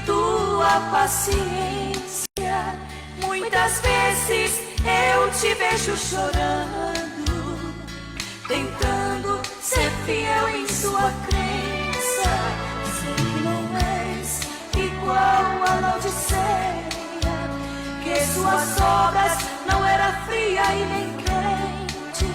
tua paciência. Muitas vezes eu te vejo chorando, tentando ser fiel em sua crença. Sei que não és igual a Laodiceia, que suas obras não era fria e nem crente,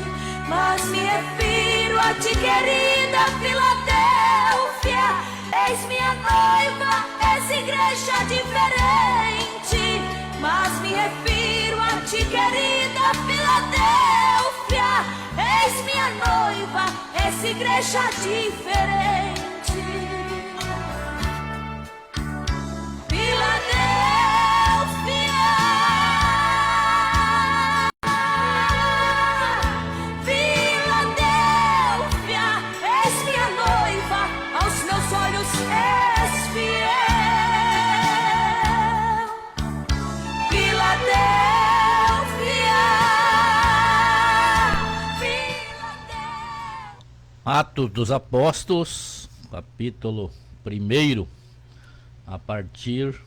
mas me refiro a ti, querida Filadélfia. És minha noiva, és igreja diferente, mas me refiro a ti, querida Filadélfia. És minha noiva, és igreja diferente. Atos dos Apóstolos, capítulo 1, a partir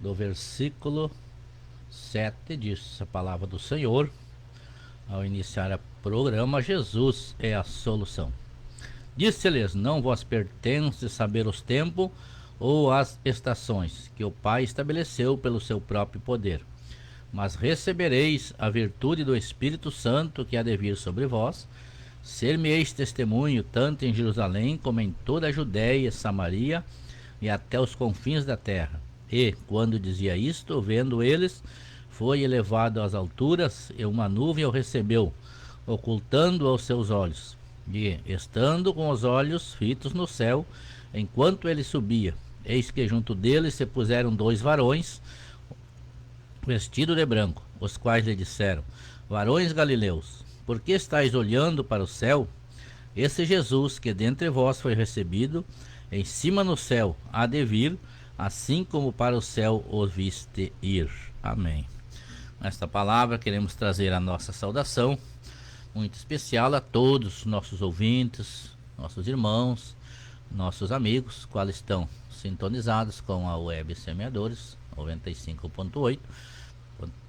do versículo 7, diz a palavra do Senhor. Ao iniciar o programa, Jesus é a solução. Disse-lhes: não vos pertence saber os tempos ou as estações que o Pai estabeleceu pelo seu próprio poder, mas recebereis a virtude do Espírito Santo que há de vir sobre vós. Ser-me-eis testemunho tanto em Jerusalém como em toda a Judéia, Samaria e até os confins da terra. E, quando dizia isto, vendo eles, foi elevado às alturas, e uma nuvem o recebeu, ocultando aos seus olhos. E, estando com os olhos fitos no céu, enquanto ele subia, eis que junto dele se puseram 2 varões, vestidos de branco, os quais lhe disseram: varões galileus, por que estáis olhando para o céu? Esse Jesus que dentre vós foi recebido, em cima no céu há de vir, assim como para o céu o viste ir. Amém. Nesta palavra queremos trazer a nossa saudação muito especial a todos os nossos ouvintes, nossos irmãos, nossos amigos, quais estão sintonizados com a Web Semeadores 95.8,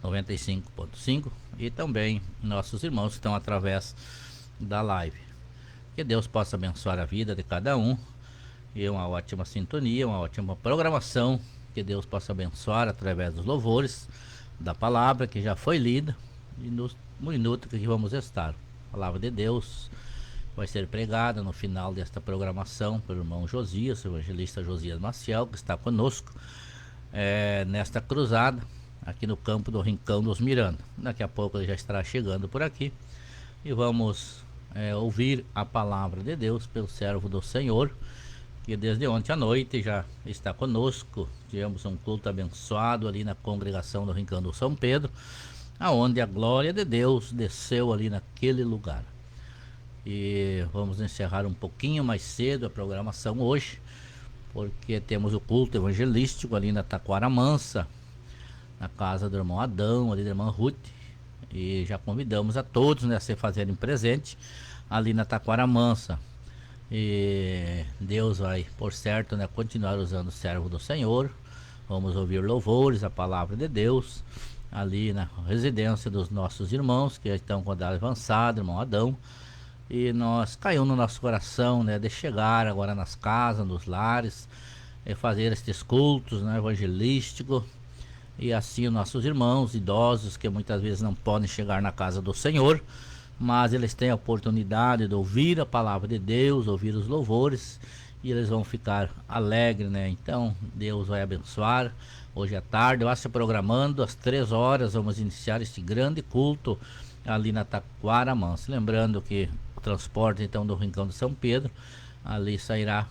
95.5 e também nossos irmãos que estão através da live. Que Deus possa abençoar a vida de cada um e uma ótima sintonia, uma ótima programação. Que Deus possa abençoar através dos louvores, da palavra que já foi lida e no minuto que vamos estar. A palavra de Deus vai ser pregada no final desta programação pelo irmão Josias, o evangelista Josias Maciel, que está conosco nesta cruzada aqui no campo do Rincão dos Miranda. Daqui a pouco ele já estará chegando por aqui e vamos ouvir a palavra de Deus pelo servo do Senhor, que desde ontem à noite já está conosco. Tivemos um culto abençoado ali na congregação do Rincão do São Pedro, aonde a glória de Deus desceu ali naquele lugar. E vamos encerrar um pouquinho mais cedo a programação hoje, porque temos o culto evangelístico ali na Taquara Mansa, na casa do irmão Adão, ali da irmã Ruth, e já convidamos a todos, né, a se fazerem presente ali na Taquara Mansa. E Deus vai, por certo, né, continuar usando o servo do Senhor. Vamos ouvir louvores, a palavra de Deus ali na residência dos nossos irmãos que já estão com idade avançada, irmão Adão. E nós caiu no nosso coração, né, de chegar agora nas casas, nos lares, e fazer estes cultos, né, evangelísticos. E assim os nossos irmãos idosos que muitas vezes não podem chegar na casa do Senhor, mas eles têm a oportunidade de ouvir a palavra de Deus, ouvir os louvores, e eles vão ficar alegres, né? Então Deus vai abençoar. Hoje à tarde, vai se programando, às 3 horas, vamos iniciar este grande culto ali na Taquara Mansa. Lembrando que o transporte então do Rincão de São Pedro ali sairá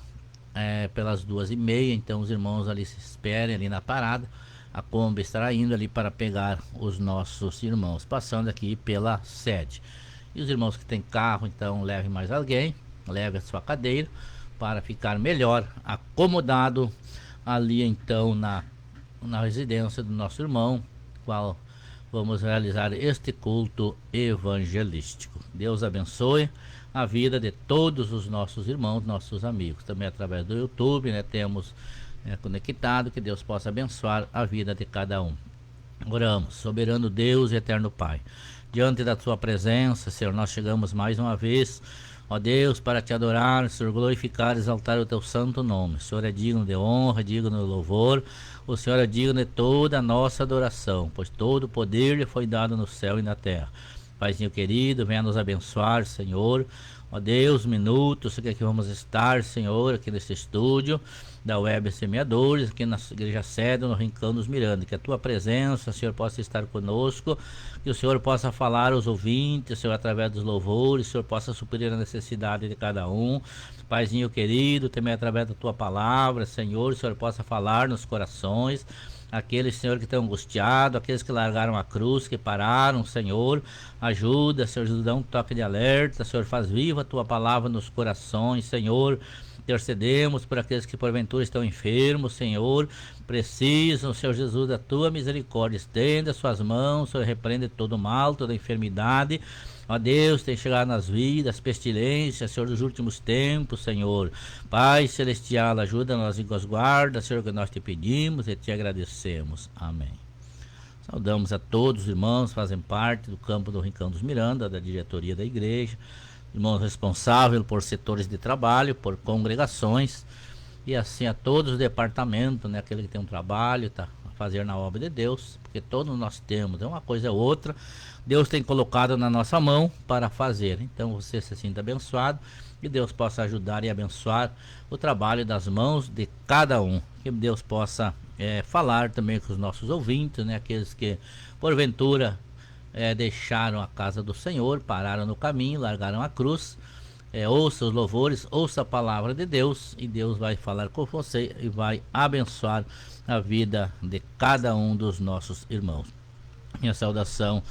pelas 2h30, então os irmãos ali se esperem ali na parada. A Kombi estará indo ali para pegar os nossos irmãos, passando aqui pela sede. E os irmãos que têm carro, então levem mais alguém, leve a sua cadeira para ficar melhor acomodado ali então na residência do nosso irmão, qual vamos realizar este culto evangelístico. Deus abençoe a vida de todos os nossos irmãos, nossos amigos. Também através do YouTube, né, temos conectado, que Deus possa abençoar a vida de cada um. Oramos, soberano Deus e eterno Pai, diante da tua presença, Senhor, nós chegamos mais uma vez, ó Deus, para te adorar, Senhor, glorificar, exaltar o teu santo nome. O Senhor é digno de honra, digno de louvor, o Senhor é digno de toda a nossa adoração, pois todo o poder lhe foi dado no céu e na terra. Paizinho querido, venha nos abençoar, Senhor. Ó Deus, minutos que aqui vamos estar, Senhor, aqui nesse estúdio da Web Semeadores, aqui na igreja sede, no Rincão dos Miranda, que a tua presença, Senhor, possa estar conosco, que o Senhor possa falar aos ouvintes, Senhor, através dos louvores, o Senhor possa suprir a necessidade de cada um. Paizinho querido, também através da tua palavra, Senhor, o Senhor possa falar nos corações, aqueles, Senhor, que estão angustiados, aqueles que largaram a cruz, que pararam, Senhor, ajuda, Senhor, dá um toque de alerta, Senhor, faz viva a tua palavra nos corações, Senhor. Intercedemos por aqueles que porventura estão enfermos, Senhor, precisam, Senhor Jesus, da tua misericórdia. Estenda as suas mãos, Senhor, repreende todo mal, toda enfermidade. Ó Deus, tem chegado nas vidas, pestilências, Senhor, dos últimos tempos, Senhor. Pai Celestial, ajuda-nos e nos guarda, Senhor, que nós te pedimos e te agradecemos. Amém. Saudamos a todos os irmãos que fazem parte do campo do Rincão dos Miranda, da diretoria da igreja, irmãos responsáveis por setores de trabalho, por congregações, e assim a todos os departamentos, né, aquele que tem um trabalho, tá a fazer na obra de Deus, porque todos nós temos, é uma coisa ou outra, Deus tem colocado na nossa mão para fazer. Então você se sinta abençoado, que Deus possa ajudar e abençoar o trabalho das mãos de cada um, que Deus possa falar também com os nossos ouvintes, né, aqueles que porventura deixaram a casa do Senhor, pararam no caminho, largaram a cruz. Ouça os louvores, ouça a palavra de Deus, e Deus vai falar com você e vai abençoar a vida de cada um dos nossos irmãos. Minha saudação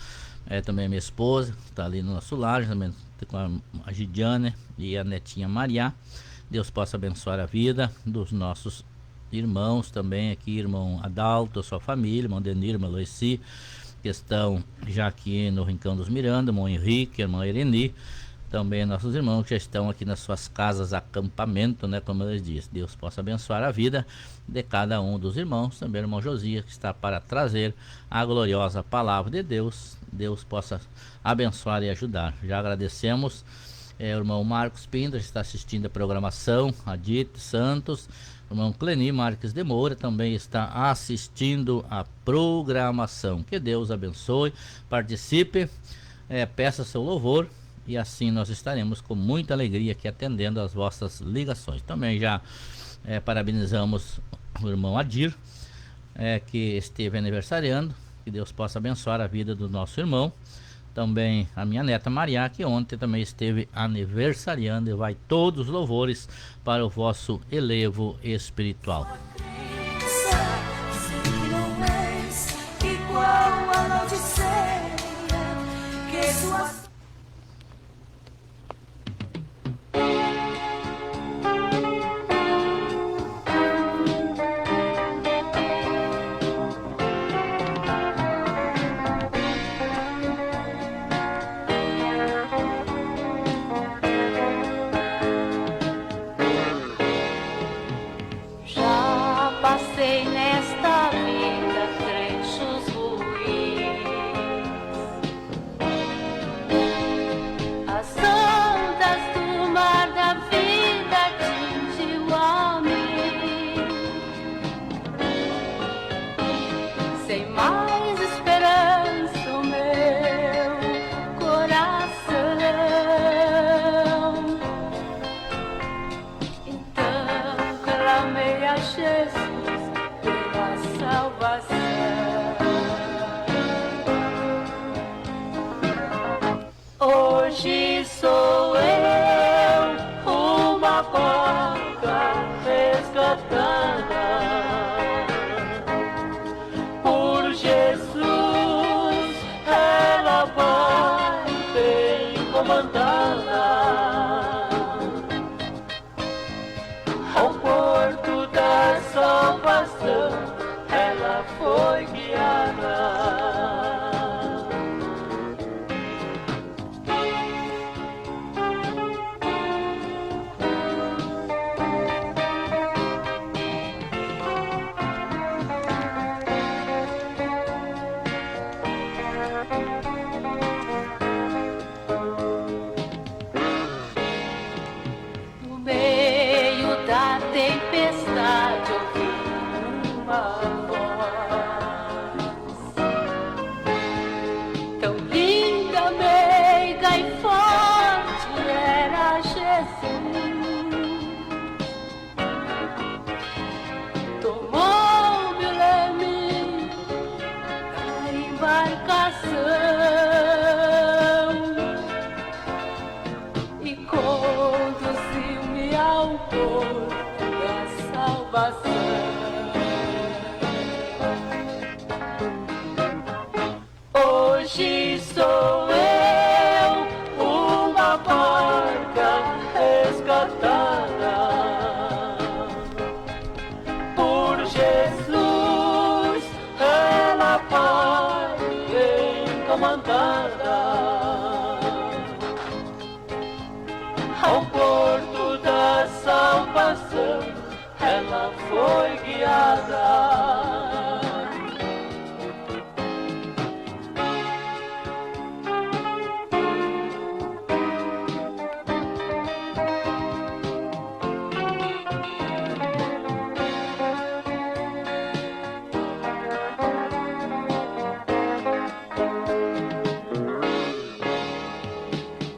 também a minha esposa, está ali no nosso lar, também com a Gidiane e a netinha Maria. Deus possa abençoar a vida dos nossos irmãos também aqui, irmão Adalto, sua família, irmão Denir, irmã Loici, que estão já aqui no Rincão dos Miranda, irmão Henrique, irmã Ireni, também nossos irmãos que já estão aqui nas suas casas, acampamento, né, como eles dizem. Deus possa abençoar a vida de cada um dos irmãos, também o irmão Josias, que está para trazer a gloriosa palavra de Deus. Deus possa abençoar e ajudar. Já agradecemos o irmão Marcos Pinto, que está assistindo a programação, a Dite Santos. O irmão Cleni Marques de Moura também está assistindo a programação. Que Deus abençoe, participe, peça seu louvor, e assim nós estaremos com muita alegria aqui atendendo as vossas ligações. Também já parabenizamos o irmão Adir, que esteve aniversariando. Que Deus possa abençoar a vida do nosso irmão. Também a minha neta Maria, que ontem também esteve aniversariando, e vai todos os louvores para o vosso elevo espiritual. Hoje sou eu, uma porca resgatada por Jesus. Ela vai bem comandada ao porto da salvação. Ela foi e conduziu-me ao porto da salvação. Hoje sou eu, uma barca resgatada por Jesus, ela vai encomendada ao porto da salvação, ela foi guiada.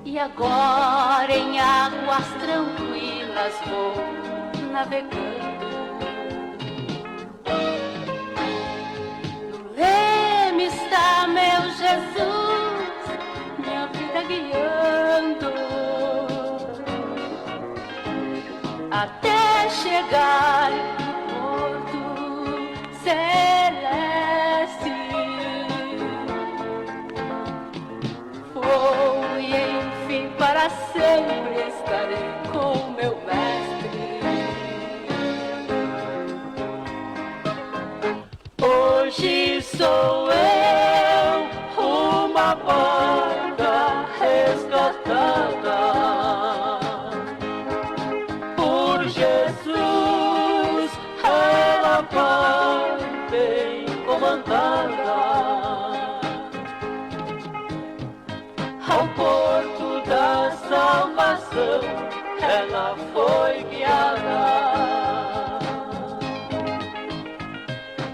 E agora em águas tranquilas vou navegando. No leme está meu Jesus, minha vida guiando, até chegar no porto celeste. Vou e enfim para sempre estarei com meu mestre. Hoje sou eu, uma barca resgatada por Jesus, ela vai bem comandada ao porto da salvação, ela foi guiada.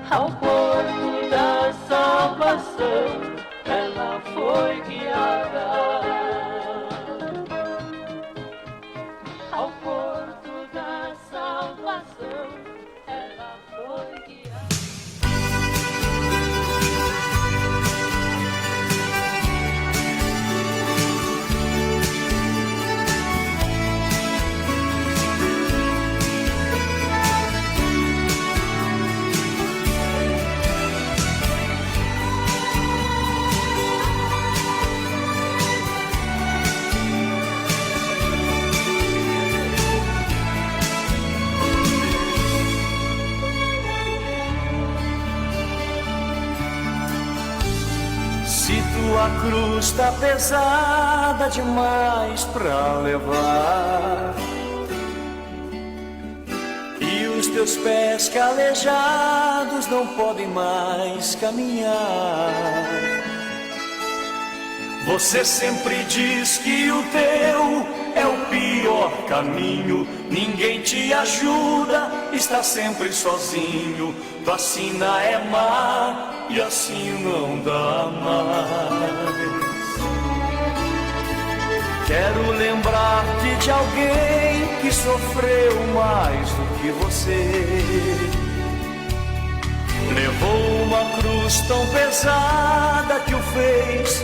Ao porto da salvação, ela foi guiada. Ao porto da salvação, ela foi guiada. Se tua cruz tá pesada demais pra levar e os teus pés calejados não podem mais caminhar, você sempre diz que o teu é o pior caminho, ninguém te ajuda, está sempre sozinho, tua sina é má e assim não dá mais. Quero lembrar-te de alguém que sofreu mais do que você, levou uma cruz tão pesada que o fez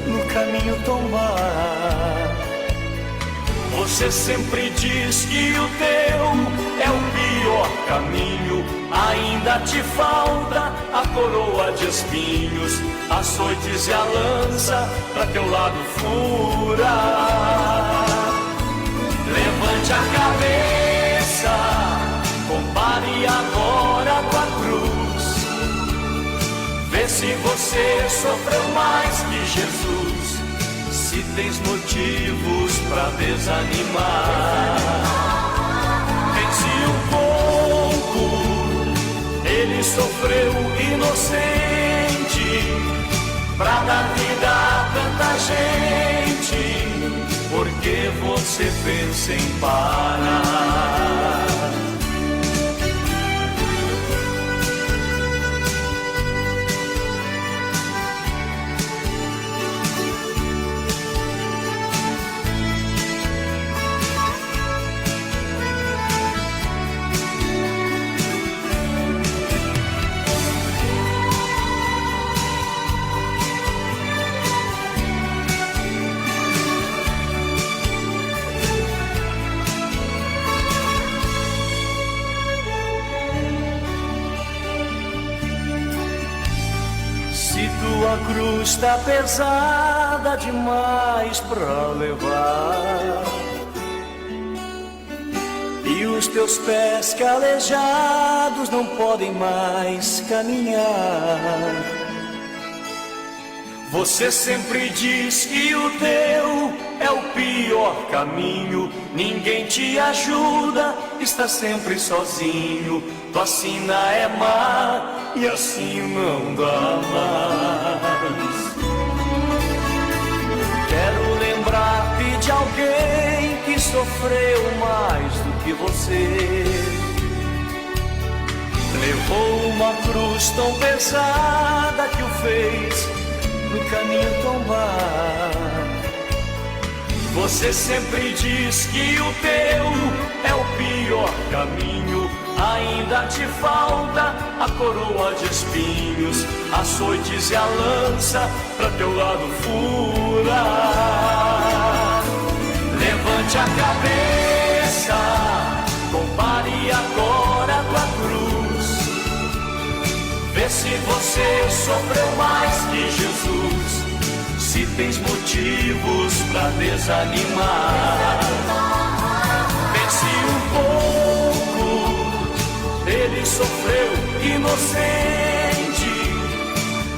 no caminho tombar. Você sempre diz que o teu é o pior caminho, ainda te falta a coroa de espinhos, açoites e a lança pra teu lado furar. Levante a cabeça, compare agora com a cruz, vê se você sofreu mais que Jesus. Se tens motivos pra desanimar, pense um pouco, ele sofreu inocente pra dar vida a tanta gente. Por que você pensa em parar? Se tua cruz tá pesada demais pra levar, e os teus pés calejados não podem mais caminhar, você sempre diz que o teu é o pior caminho, ninguém te ajuda, está sempre sozinho, tua sina é má e assim não dá mais. Quero lembrar-te de alguém que sofreu mais do que você, levou uma cruz tão pesada que o fez no caminho tombar. Você sempre diz que o teu é o pior caminho, ainda te falta a coroa de espinhos, açoites e a lança pra teu lado furar. Levante a cabeça, compare agora a tua cruz, vê se você sofreu mais que Jesus, se tens motivos pra desanimar. Pense um pouco, ele sofreu inocente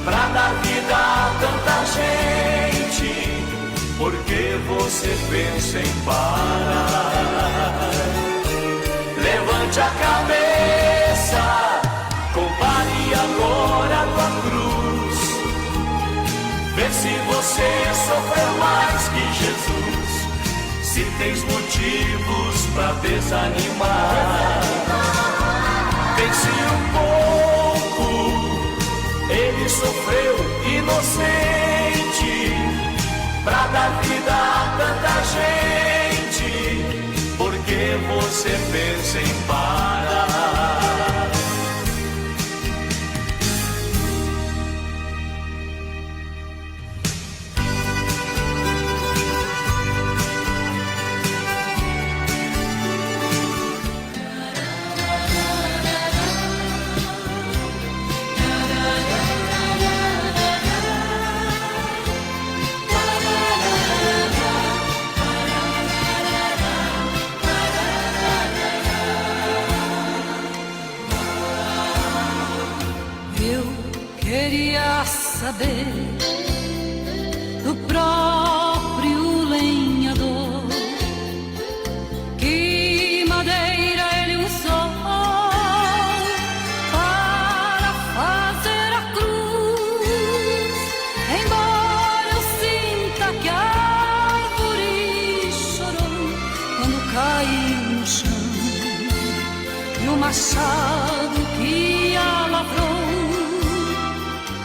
pra dar vida a tanta gente. Por que você pensa em parar? Levante a cabeça, compare agora a tua cruz, vê se você sofreu mais que Jesus, se tens motivos pra desanimar. Pense um pouco, ele sofreu inocente pra dar vida a tanta gente. Por que você pensa em parar? Queria saber do próprio lenhador que madeira ele usou para fazer a cruz. Embora eu sinta que a árvore chorou quando caiu no chão, e o machado que a lavrou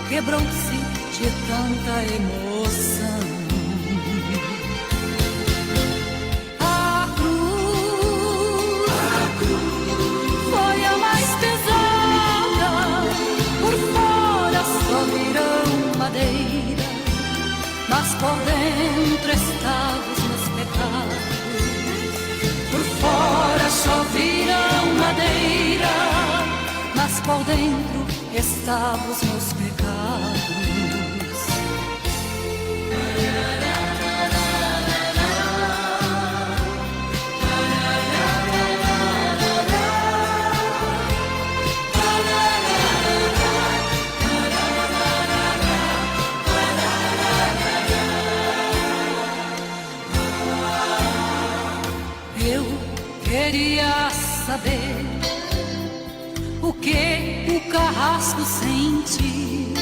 quebrou-se de tanta emoção. A cruz foi a mais pesada, por fora só virão madeira, mas por dentro estavam os meus pecados. Por fora só virão madeira, mas por dentro estavam os meus pecados. Eu queria saber o que o carrasco sente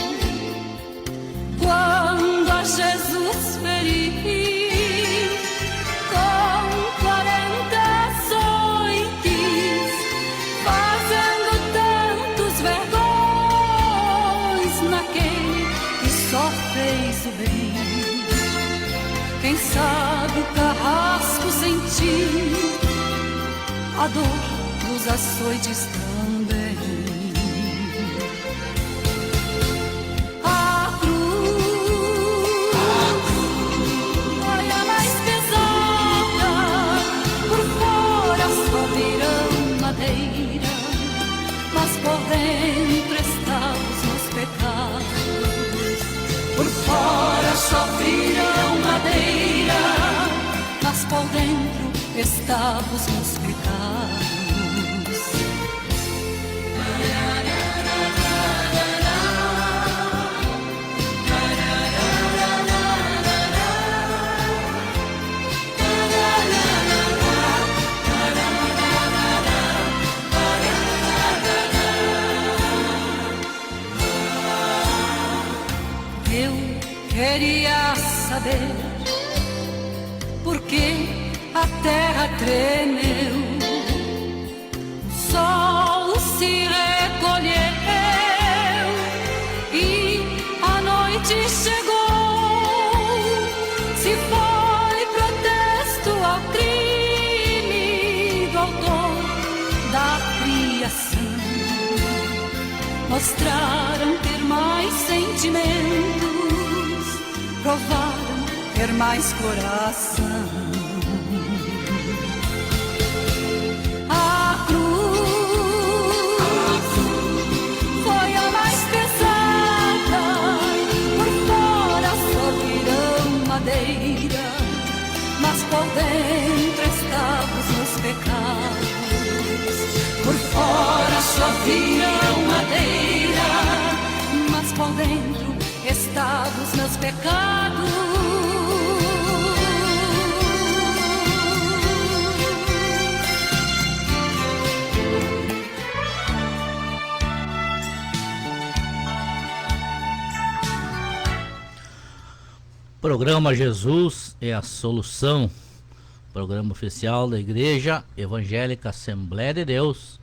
quando a Jesus feriu com 40 açoites, fazendo tantos vergões naquele que só fez o bem. Quem sabe o carrasco sentiu a dor dos açoites também. A cruz foi a mais pesada, por fora só virão madeira, mas por dentro estavam os meus pecados. estábulos meus pecados. Queria saber por que a terra tremeu, o sol se recolheu e a noite chegou. Se foi protesto ao crime do autor da criação, mostraram ter mais sentimentos, provaram ter mais coração. A cruz foi a mais pesada, por fora só virão madeira, mas por dentro estavam os meus pecados. Por fora só virão madeira, mas por dentro estavam os meus pecados. Programa Jesus é a Solução, programa oficial da Igreja Evangélica Assembleia de Deus,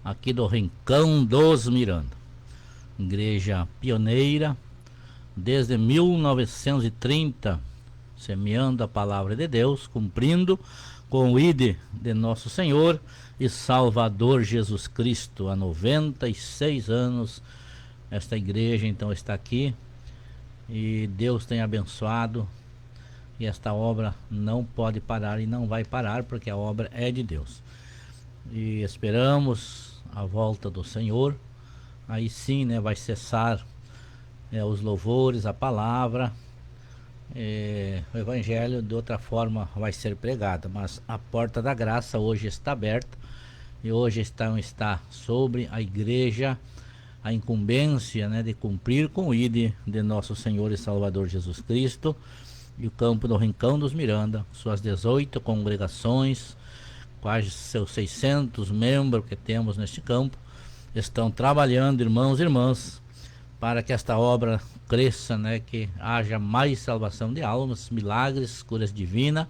aqui do Rincão dos Miranda. Igreja pioneira, desde 1930, semeando a palavra de Deus, cumprindo com o ID de nosso Senhor e Salvador Jesus Cristo. Há 96 anos esta igreja então está aqui, e Deus tem abençoado, e esta obra não pode parar e não vai parar, porque a obra é de Deus. E esperamos a volta do Senhor. Aí sim, né, vai cessar os louvores, a palavra, o evangelho de outra forma vai ser pregado, mas a porta da graça hoje está aberta, e hoje está sobre a igreja a incumbência, né, de cumprir com o ID de nosso Senhor e Salvador Jesus Cristo. E o campo do Rincão dos Miranda, suas 18 congregações, quase seus 600 membros que temos neste campo, estão trabalhando, irmãos e irmãs, para que esta obra cresça, né, que haja mais salvação de almas, milagres, curas divinas,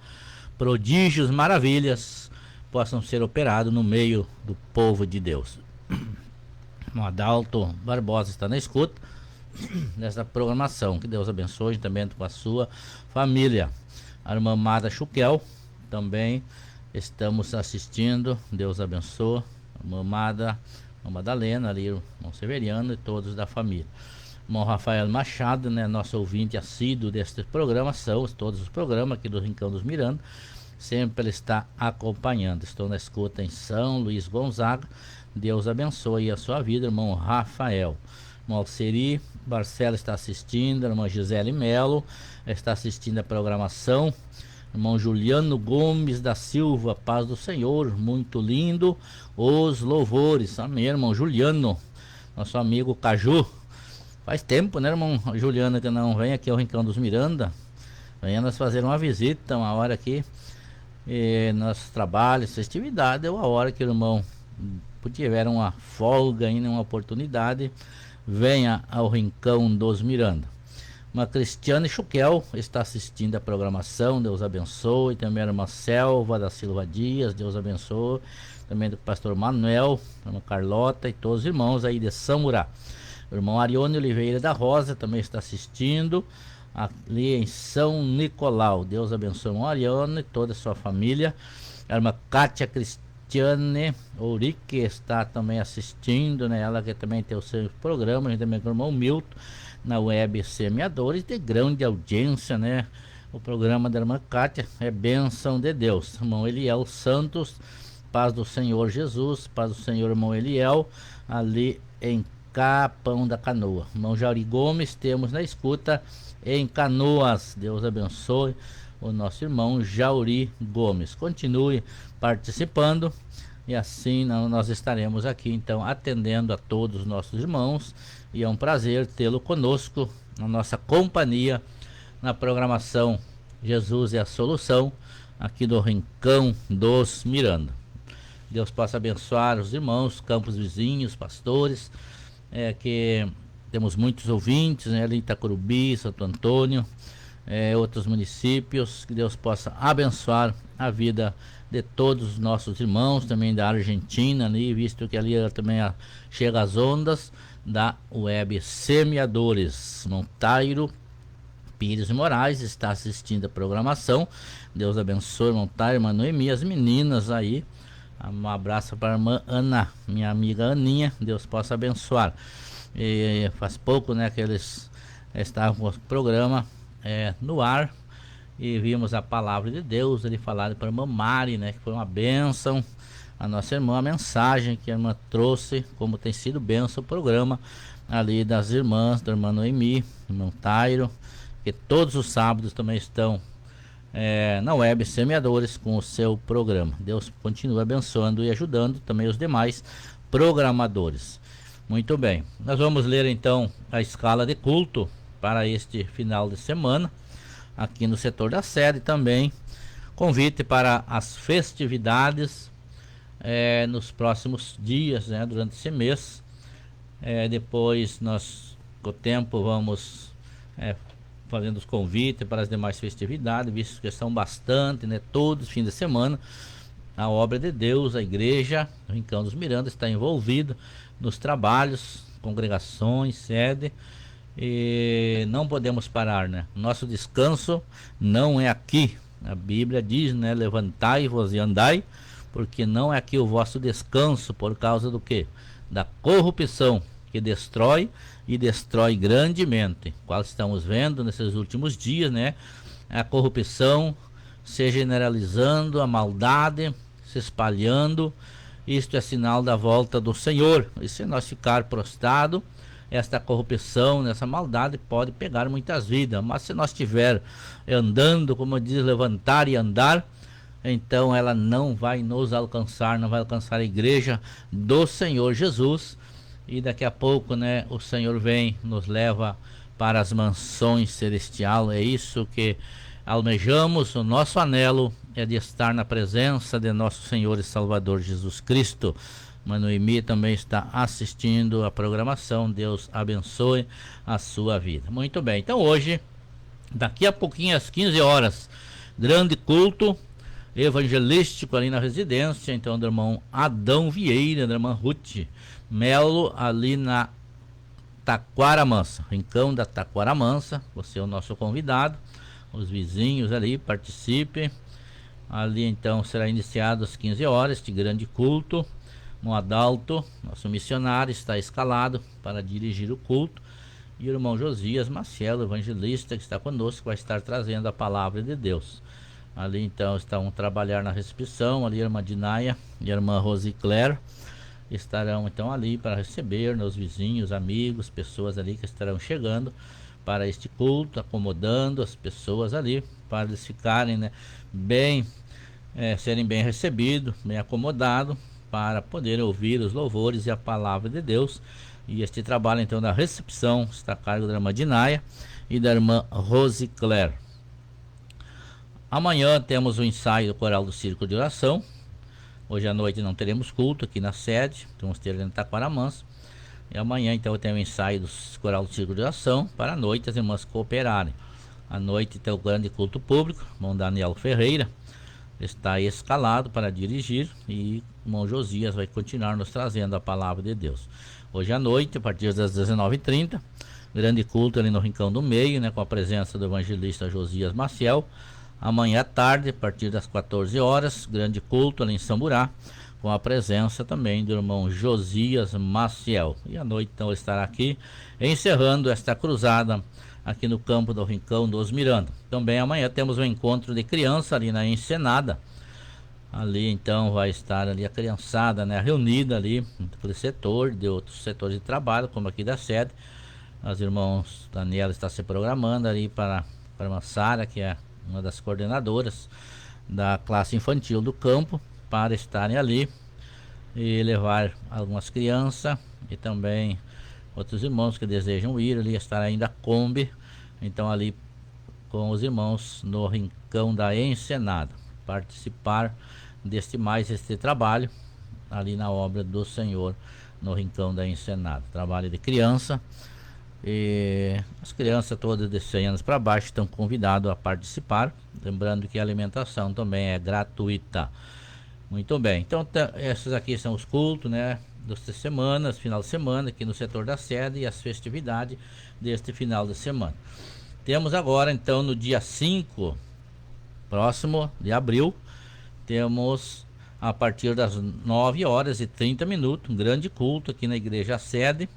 prodígios, maravilhas possam ser operados no meio do povo de Deus. O Adalto Barbosa está na escuta dessa programação. Que Deus abençoe também com a sua família. A irmã Amada Chuquel também estamos assistindo. Deus abençoe. A irmã Amada, a Madalena, ali, o irmão Severiano e todos da família. O irmão Rafael Machado, né, nosso ouvinte assíduo deste programação, todos os programas aqui do Rincão dos Miranda, sempre ele está acompanhando. Estou na escuta em São Luís Gonzaga. Deus abençoe a sua vida, irmão Rafael. Irmão Alceri Barcelo está assistindo, a irmã Gisele Melo está assistindo a programação. Irmão Juliano Gomes da Silva, paz do Senhor, muito lindo os louvores. Amém, irmão Juliano, nosso amigo Caju. Faz tempo, né, irmão Juliano, que não vem aqui ao Rincão dos Miranda. Venha nos fazer uma visita, uma hora aqui. E nossos trabalhos, festividade, é uma hora que o irmão tiver uma folga ainda, uma oportunidade, venha ao Rincão dos Miranda. Uma Cristiane Chuquel está assistindo a programação, Deus abençoe. Também a irmã Selva da Silva Dias, Deus abençoe. Também do pastor Manuel, a irmã Carlota e todos os irmãos aí de Samurá. O irmão Arione Oliveira da Rosa também está assistindo ali em São Nicolau. Deus abençoe o irmão Arione e toda a sua família. A irmã Kátia Cristiane Ourique está também assistindo, né? Ela que também tem o seu programa, a gente também com o irmão Milton na web Semeadores, de grande audiência, né? O programa da irmã Kátia é bênção de Deus. Irmão Eliel Santos, paz do Senhor Jesus, paz do Senhor, irmão Eliel, ali em Capão da Canoa. Irmão Jauri Gomes, temos na escuta em Canoas. Deus abençoe o nosso irmão Jauri Gomes. Continue participando e assim nós estaremos aqui então atendendo a todos os nossos irmãos, e é um prazer tê-lo conosco na nossa companhia na programação Jesus é a Solução aqui do Rincão dos Miranda. Deus possa abençoar os irmãos, campos vizinhos, pastores, que temos muitos ouvintes, né, ali em Itacorubi, Santo Antônio, outros municípios. Que Deus possa abençoar a vida de todos os nossos irmãos, também da Argentina, ali, visto que ali também chega as ondas da Web Semeadores. Montairo Pires Moraes está assistindo a programação. Deus abençoe, Montairo, irmã Noemi, as meninas aí. Um abraço para a irmã Ana, minha amiga Aninha. Deus possa abençoar. E faz pouco, né, que eles estavam com o programa no ar, e vimos a palavra de Deus ali falada para a irmã Mari, né, que foi uma bênção. A nossa irmã, a mensagem que a irmã trouxe, como tem sido bênção o programa ali das irmãs, da irmã Noemi, irmão Tairo, que todos os sábados também estão na Web Semeadores com o seu programa. Deus continue abençoando e ajudando também os demais programadores. Muito bem, nós vamos ler então a escala de culto para este final de semana aqui no setor da sede. Também convite para as festividades nos próximos dias, né, durante esse mês. Depois nós, com o tempo, vamos fazendo os convites para as demais festividades, visto que são bastante, né, todos os fins de semana. A obra de Deus, a igreja Rincão dos Miranda está envolvida nos trabalhos, congregações, sede, e não podemos parar, né? Nosso descanso não é aqui. A Bíblia diz, né, levantai-vos e andai, porque não é aqui o vosso descanso, por causa do quê? Da corrupção que destrói, e destrói grandemente, qual estamos vendo nesses últimos dias, né? A corrupção se generalizando, a maldade se espalhando. Isto é sinal da volta do Senhor. E se nós ficar prostrado, esta corrupção, essa maldade pode pegar muitas vidas. Mas se nós estiver andando, como diz, levantar e andar, então ela não vai nos alcançar, não vai alcançar a igreja do Senhor Jesus. E daqui a pouco, né, o Senhor vem, nos leva para as mansões celestiais. É isso que almejamos. O nosso anelo é de estar na presença de nosso Senhor e Salvador Jesus Cristo. Noemi também está assistindo a programação. Deus abençoe a sua vida. Muito bem, então hoje, daqui a pouquinho, às 15 horas, grande culto evangelístico ali na residência, então, do irmão Adão Vieira, da irmã Ruth Melo, ali na Taquara Mansa, Rincão da Taquara Mansa. Você é o nosso convidado, os vizinhos ali, participe. Ali então será iniciado às 15 horas este grande culto. O Adalto, nosso missionário, está escalado para dirigir o culto, e o irmão Josias Maciel, evangelista, que está conosco, vai estar trazendo a palavra de Deus. Ali então estão trabalhar na recepção, ali a irmã Dinaia e a irmã Rosicler estarão então ali para receber, né, os vizinhos, amigos, pessoas ali que estarão chegando para este culto, acomodando as pessoas ali, para eles ficarem, né, bem, serem bem recebidos, bem acomodados, para poder ouvir os louvores e a palavra de Deus. E este trabalho então da recepção está a cargo da irmã Dinaia e da irmã Rosicler. Amanhã temos o ensaio do coral do Círculo de Oração. Hoje à noite não teremos culto aqui na sede, vamos ter ali na Taquara Mansa. E amanhã então eu tenho o ensaio do coral do Círculo de Oração, para a noite as irmãs cooperarem. À noite tem o grande culto público, o irmão Daniel Ferreira está escalado para dirigir, e o irmão Josias vai continuar nos trazendo a palavra de Deus. Hoje à noite, a partir das 19h30, grande culto ali no Rincão do Meio, né, com a presença do evangelista Josias Maciel. Amanhã à tarde, a partir das 14 horas, grande culto ali em Samburá, com a presença também do irmão Josias Maciel. E à noite então estará aqui, encerrando esta cruzada aqui no campo do Rincão dos Miranda. Também amanhã temos um encontro de criança ali na Ensenada. Ali então vai estar ali a criançada, né, reunida ali, naquele setor, de outros setores de trabalho, como aqui da sede. As irmãos Daniela está se programando ali para a Sara, que é uma das coordenadoras da classe infantil do campo, para estarem ali e levar algumas crianças e também outros irmãos que desejam ir ali, estar ainda a Kombi, então ali com os irmãos no Rincão da Ensenada, participar deste trabalho ali na obra do Senhor no Rincão da Ensenada, trabalho de criança, e as crianças todas de 100 anos para baixo estão convidadas a participar, lembrando que a alimentação também é gratuita. Muito bem, então esses aqui são os cultos, né, dessas semanas, final de semana aqui no setor da sede e as festividades deste final de semana. Temos agora então no dia 5 próximo de abril, temos a partir das 9h30 um grande culto aqui na igreja sede.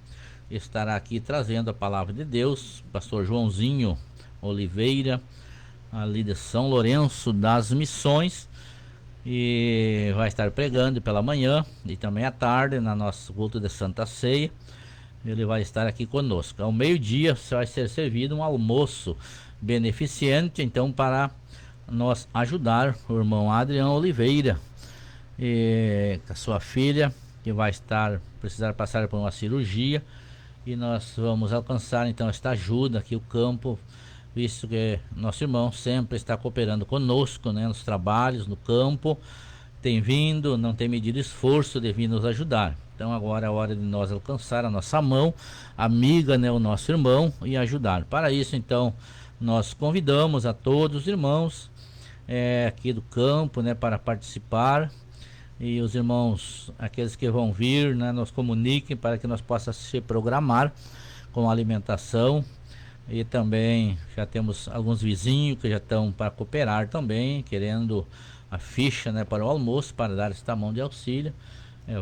Estará aqui trazendo a palavra de Deus pastor Joãozinho Oliveira, ali de São Lourenço das Missões, e vai estar pregando pela manhã e também à tarde na nosso culto de Santa Ceia. Ele vai estar aqui conosco. Ao meio-dia vai ser servido um almoço beneficente, então, para nós ajudar o irmão Adriano Oliveira e a sua filha, que vai precisar passar por uma cirurgia, e nós vamos alcançar então esta ajuda aqui, o campo, visto que nosso irmão sempre está cooperando conosco, né, nos trabalhos, no campo, tem vindo, não tem medido esforço de vir nos ajudar. Então agora é a hora de nós alcançar a nossa mão amiga, né, o nosso irmão, e ajudar. Para isso então nós convidamos a todos os irmãos aqui do campo, né, para participar, e os irmãos, aqueles que vão vir, né, nos comuniquem para que nós possamos se programar com a alimentação. E também já temos alguns vizinhos que já estão para cooperar também, querendo a ficha, né, para o almoço, para dar esta mão de auxílio.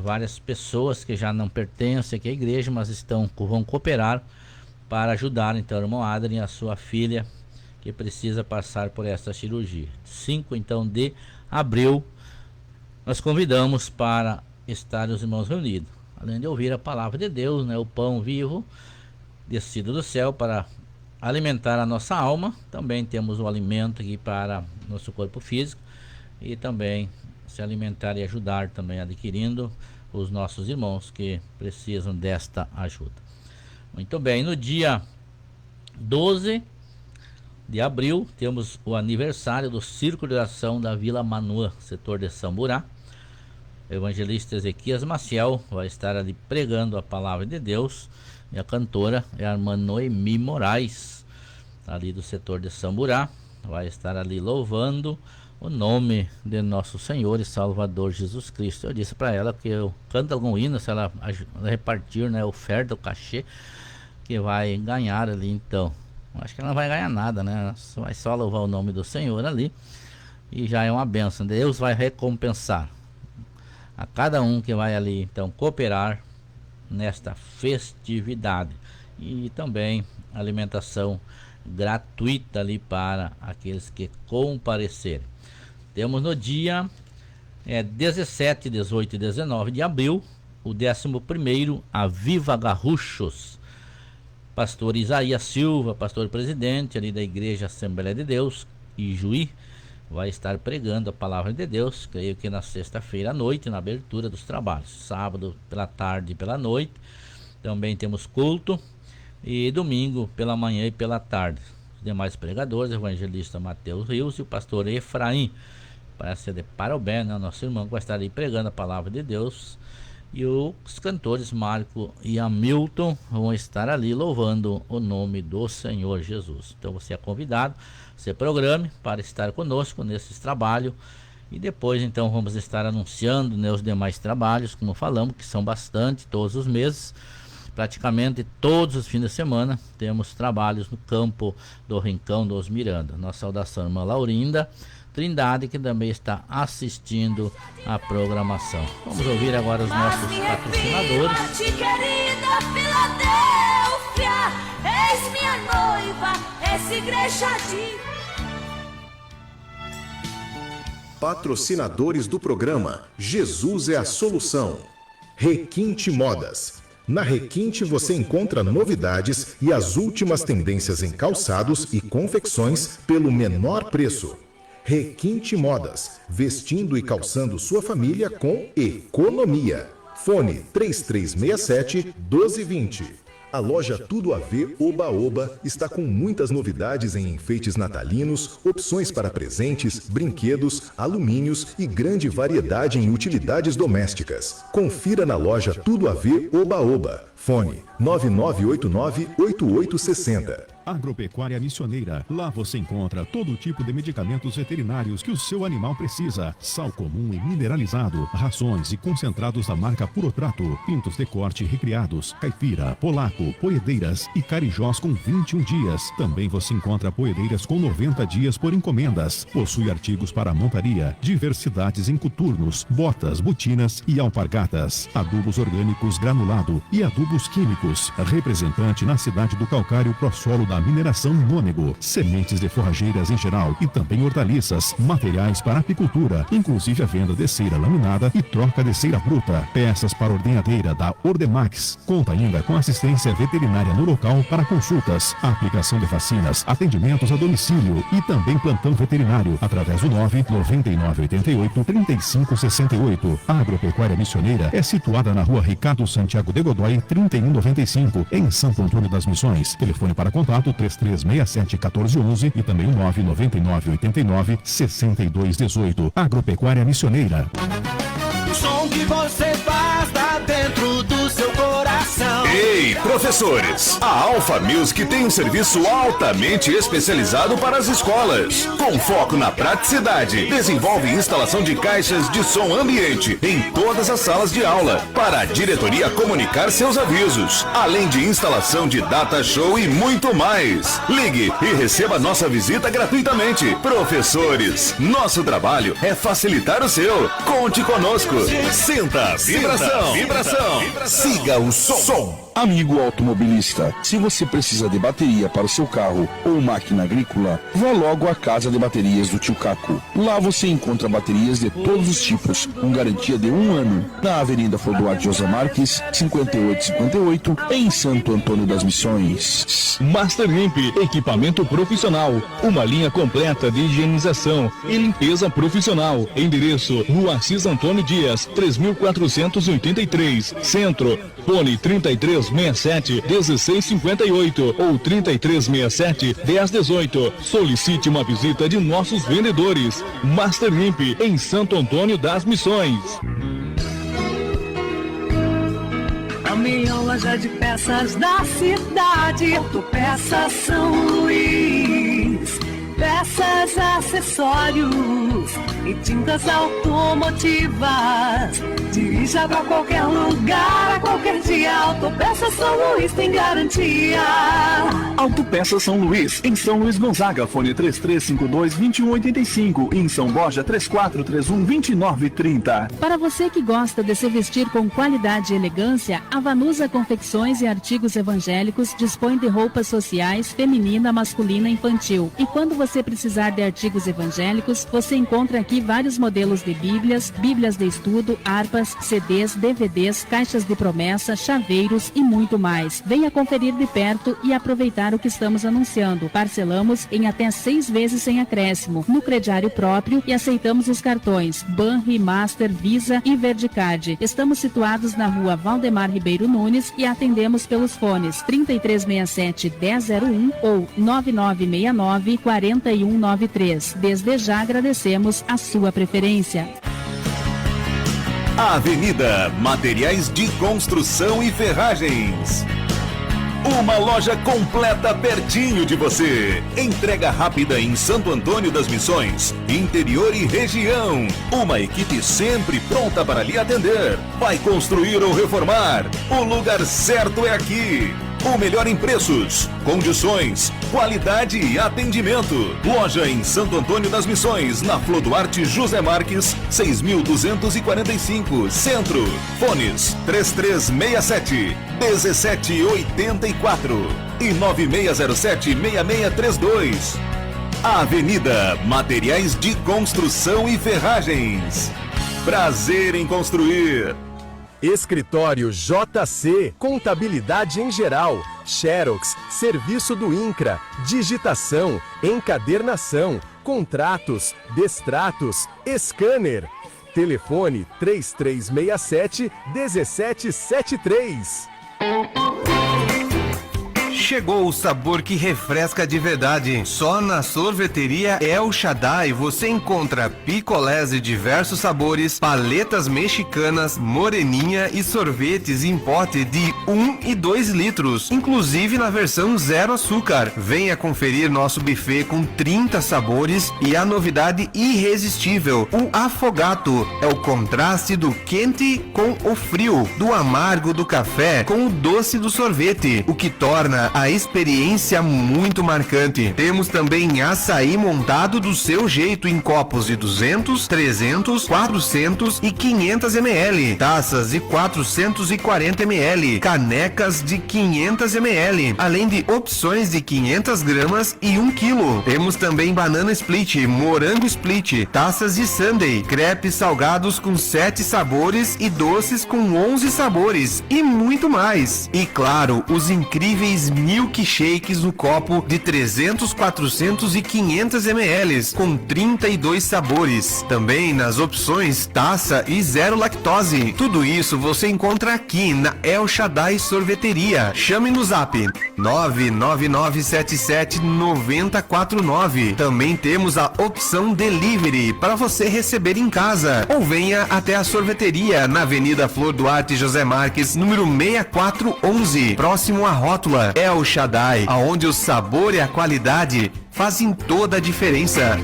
Várias pessoas que já não pertencem aqui à igreja, mas vão cooperar para ajudar então o irmão Adrien e a sua filha, que precisa passar por esta cirurgia. 5 então de abril, nós convidamos para estar os irmãos reunidos, além de ouvir a palavra de Deus, né, o pão vivo descido do céu para alimentar a nossa alma. Também temos o alimento aqui para nosso corpo físico, e também se alimentar e ajudar também adquirindo os nossos irmãos que precisam desta ajuda. Muito bem, no dia 12 de abril temos o aniversário do Círculo de Oração da Vila Manoa, setor de Samburá. O evangelista Ezequias Maciel vai estar ali pregando a palavra de Deus, e a cantora é a irmã Noemi Moraes, ali do setor de Samburá, vai estar ali louvando o nome de nosso Senhor e Salvador Jesus Cristo. Eu disse para ela que eu canto algum hino, se ela repartir, né, oferta, o cachê, que vai ganhar ali. Então acho que ela não vai ganhar nada, né, vai só louvar o nome do Senhor ali, e já é uma bênção. Deus vai recompensar a cada um que vai ali então cooperar nesta festividade, e também alimentação gratuita ali para aqueles que comparecerem. Temos no dia 17, 18 e 19 de abril o 11º Aviva Garruchos. Pastor Isaías Silva, pastor presidente ali da Igreja Assembleia de Deus Ijuí, vai estar pregando a palavra de Deus, creio que na sexta-feira à noite, na abertura dos trabalhos. Sábado pela tarde e pela noite também temos culto, e domingo pela manhã e pela tarde. Os demais pregadores, o evangelista Mateus Rios e o pastor Efraim, parece de Parobé, né, nosso irmão, que vai estar ali pregando a palavra de Deus, e os cantores Marco e Hamilton vão estar ali louvando o nome do Senhor Jesus. Então você é convidado, se programe para estar conosco nesses trabalhos, e depois então vamos estar anunciando, né, os demais trabalhos, como falamos, que são bastante, todos os meses, praticamente todos os fins de semana temos trabalhos no campo do Rincão dos Miranda. Nossa saudação à irmã Laurinda Trindade, que também está assistindo a programação. Vamos ouvir agora os nossos patrocinadores. Querida Filadélfia, eis minha noiva, essa igreja de... Patrocinadores do programa Jesus é a Solução. Requinte Modas. Na Requinte você encontra novidades e as últimas tendências em calçados e confecções pelo menor preço. Requinte Modas, vestindo e calçando sua família com economia. Fone 3367-1220. A loja Tudo a Ver Oba Oba está com muitas novidades em enfeites natalinos, opções para presentes, brinquedos, alumínios e grande variedade em utilidades domésticas. Confira na loja Tudo a Ver Oba Oba. Fone 9989-8860. Agropecuária Missioneira. Lá você encontra todo tipo de medicamentos veterinários que o seu animal precisa. Sal comum e mineralizado, rações e concentrados da marca Purotrato, pintos de corte recriados, caipira, polaco, poedeiras e carijós com 21 dias. Também você encontra poedeiras com 90 dias por encomendas. Possui artigos para montaria, diversidades em coturnos, botas, botinas e alpargatas. Adubos orgânicos granulado e adubos químicos. Representante na cidade do Calcário Prosolo da Mineração Mônego, sementes de forrageiras em geral e também hortaliças, materiais para apicultura, inclusive a venda de cera laminada e troca de cera bruta, peças para ordenhadeira da Ordemax. Conta ainda com assistência veterinária no local para consultas, aplicação de vacinas, atendimentos a domicílio e também plantão veterinário através do 99988-3568. A Agropecuária Missioneira é situada na rua Ricardo Santiago de Godoy, 3195, em Santo Antônio das Missões. Telefone para contato 3367-1411 e também 99989-6218. Agropecuária Missioneira. O som que você faz tá dentro do seu coração. Ei, professores! A Alpha Music tem um serviço altamente especializado para as escolas. Com foco na praticidade, desenvolve instalação de caixas de som ambiente em todas as salas de aula, para a diretoria comunicar seus avisos, além de instalação de data show e muito mais. Ligue e receba nossa visita gratuitamente. Professores, nosso trabalho é facilitar o seu. Conte conosco. Sinta vibração. Siga o som. Amigo automobilista, se você precisa de bateria para o seu carro ou máquina agrícola, vá logo à Casa de Baterias do Tio Caco. Lá você encontra baterias de todos os tipos, com garantia de 1 ano, na Avenida Flodoarte José Marques, 5858, em Santo Antônio das Missões. Master Limp, equipamento profissional, uma linha completa de higienização e limpeza profissional. Endereço: Rua Assis Antônio Dias, 3483, Centro. Fone 3367-1658 ou 3367-1018. Solicite uma visita de nossos vendedores. Master Limp, em Santo Antônio das Missões. A melhor loja de peças da cidade, Autopeças São Luís. Peças, acessórios e tintas automotivas. Dirija pra qualquer lugar, a qualquer dia. Autopeças São Luís tem garantia. Autopeças São Luís, em São Luís Gonzaga, fone 3352-2185. Em São Borja, 3431-2930. Para você que gosta de se vestir com qualidade e elegância, a Vanusa Confecções e Artigos Evangélicos dispõe de roupas sociais, feminina, masculina e infantil. E quando você precisar de artigos evangélicos, você encontra aqui vários modelos de bíblias, bíblias de estudo, harpas, CDs, DVDs, caixas de promessa, chaveiros e muito mais. Venha conferir de perto e aproveitar o que estamos anunciando. Parcelamos em até 6 vezes sem acréscimo, no crediário próprio, e aceitamos os cartões Banri, Master, Visa e Verdicard. Estamos situados na rua Valdemar Ribeiro Nunes e atendemos pelos fones 3367-1001 ou 9969-4193. Desde já agradecemos a sua preferência. Avenida Materiais de Construção e Ferragens. Uma loja completa pertinho de você. Entrega rápida em Santo Antônio das Missões, interior e região. Uma equipe sempre pronta para lhe atender. Vai construir ou reformar? O lugar certo é aqui. O melhor em preços, condições, qualidade e atendimento. Loja em Santo Antônio das Missões, na Flodoarte José Marques, 6245, Centro. Fones 3367-1784 e 9607-6632. Avenida Materiais de Construção e Ferragens. Prazer em construir. Escritório JC, contabilidade em geral, Xerox, serviço do INCRA, digitação, encadernação, contratos, destratos, scanner. Telefone 3367-1773. Chegou o sabor que refresca de verdade. Só na sorveteria El Shaddai você encontra picolés de diversos sabores, paletas mexicanas, moreninha e sorvetes em pote de 1 e 2 litros, inclusive na versão zero açúcar. Venha conferir nosso buffet com 30 sabores e a novidade irresistível, o afogato. É o contraste do quente com o frio, do amargo do café com o doce do sorvete, o que torna a experiência muito marcante. Temos também açaí montado do seu jeito em copos de 200, 300, 400 e 500 ml, taças de 440 ml, canecas de 500 ml, além de opções de 500 gramas e 1 quilo. Temos também banana split, morango split, taças de sundae, crepes salgados com 7 sabores e doces com 11 sabores e muito mais. E claro, os incríveis milkshakes no copo de 300, 400 e 500 ml com 32 sabores. Também nas opções taça e zero lactose. Tudo isso você encontra aqui na El Shaddai Sorveteria. Chame no zap 999779049. Também temos a opção delivery para você receber em casa. Ou venha até a sorveteria na Avenida Flor Duarte José Marques, número 6411, próximo à rótula. El Shaddai, aonde o sabor e a qualidade fazem toda a diferença.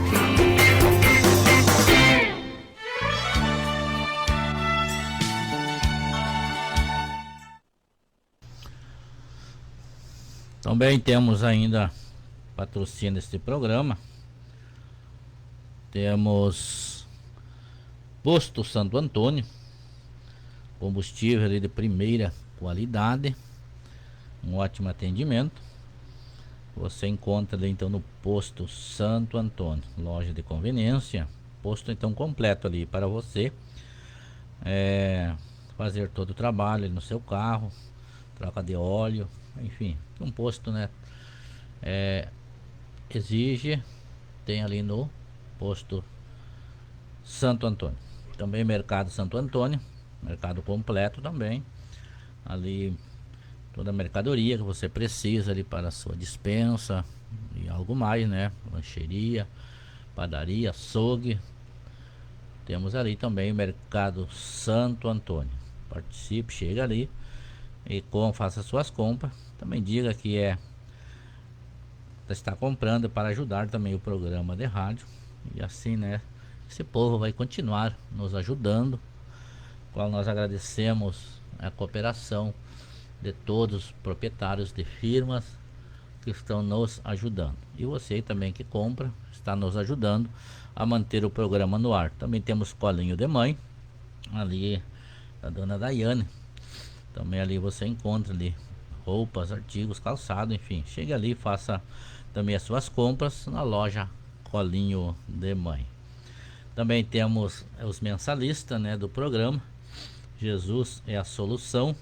Também temos ainda patrocínio deste programa. Temos Posto Santo Antônio, combustível ali de primeira qualidade, um ótimo atendimento. Você encontra ali então no Posto Santo Antônio, loja de conveniência, posto então completo ali para você fazer todo o trabalho ali no seu carro, troca de óleo, enfim, um posto, né? Exige, tem ali no Posto Santo Antônio. Também Mercado Santo Antônio, mercado completo também, ali toda a mercadoria que você precisa ali para a sua despensa e algo mais, né? Lancheria, padaria, açougue. Temos ali também o Mercado Santo Antônio. Participe, chega ali e faça suas compras. Também diga que está comprando para ajudar também o programa de rádio. E assim, né? Esse povo vai continuar nos ajudando, qual nós agradecemos a cooperação de todos os proprietários de firmas que estão nos ajudando. E você também que compra, está nos ajudando a manter o programa no ar. Também temos Colinho de Mãe, ali da dona Daiane. Também ali você encontra ali roupas, artigos, calçado, enfim. Chegue ali e faça também as suas compras na loja Colinho de Mãe. Também temos os mensalistas, né, do programa. Jesus é a Solução,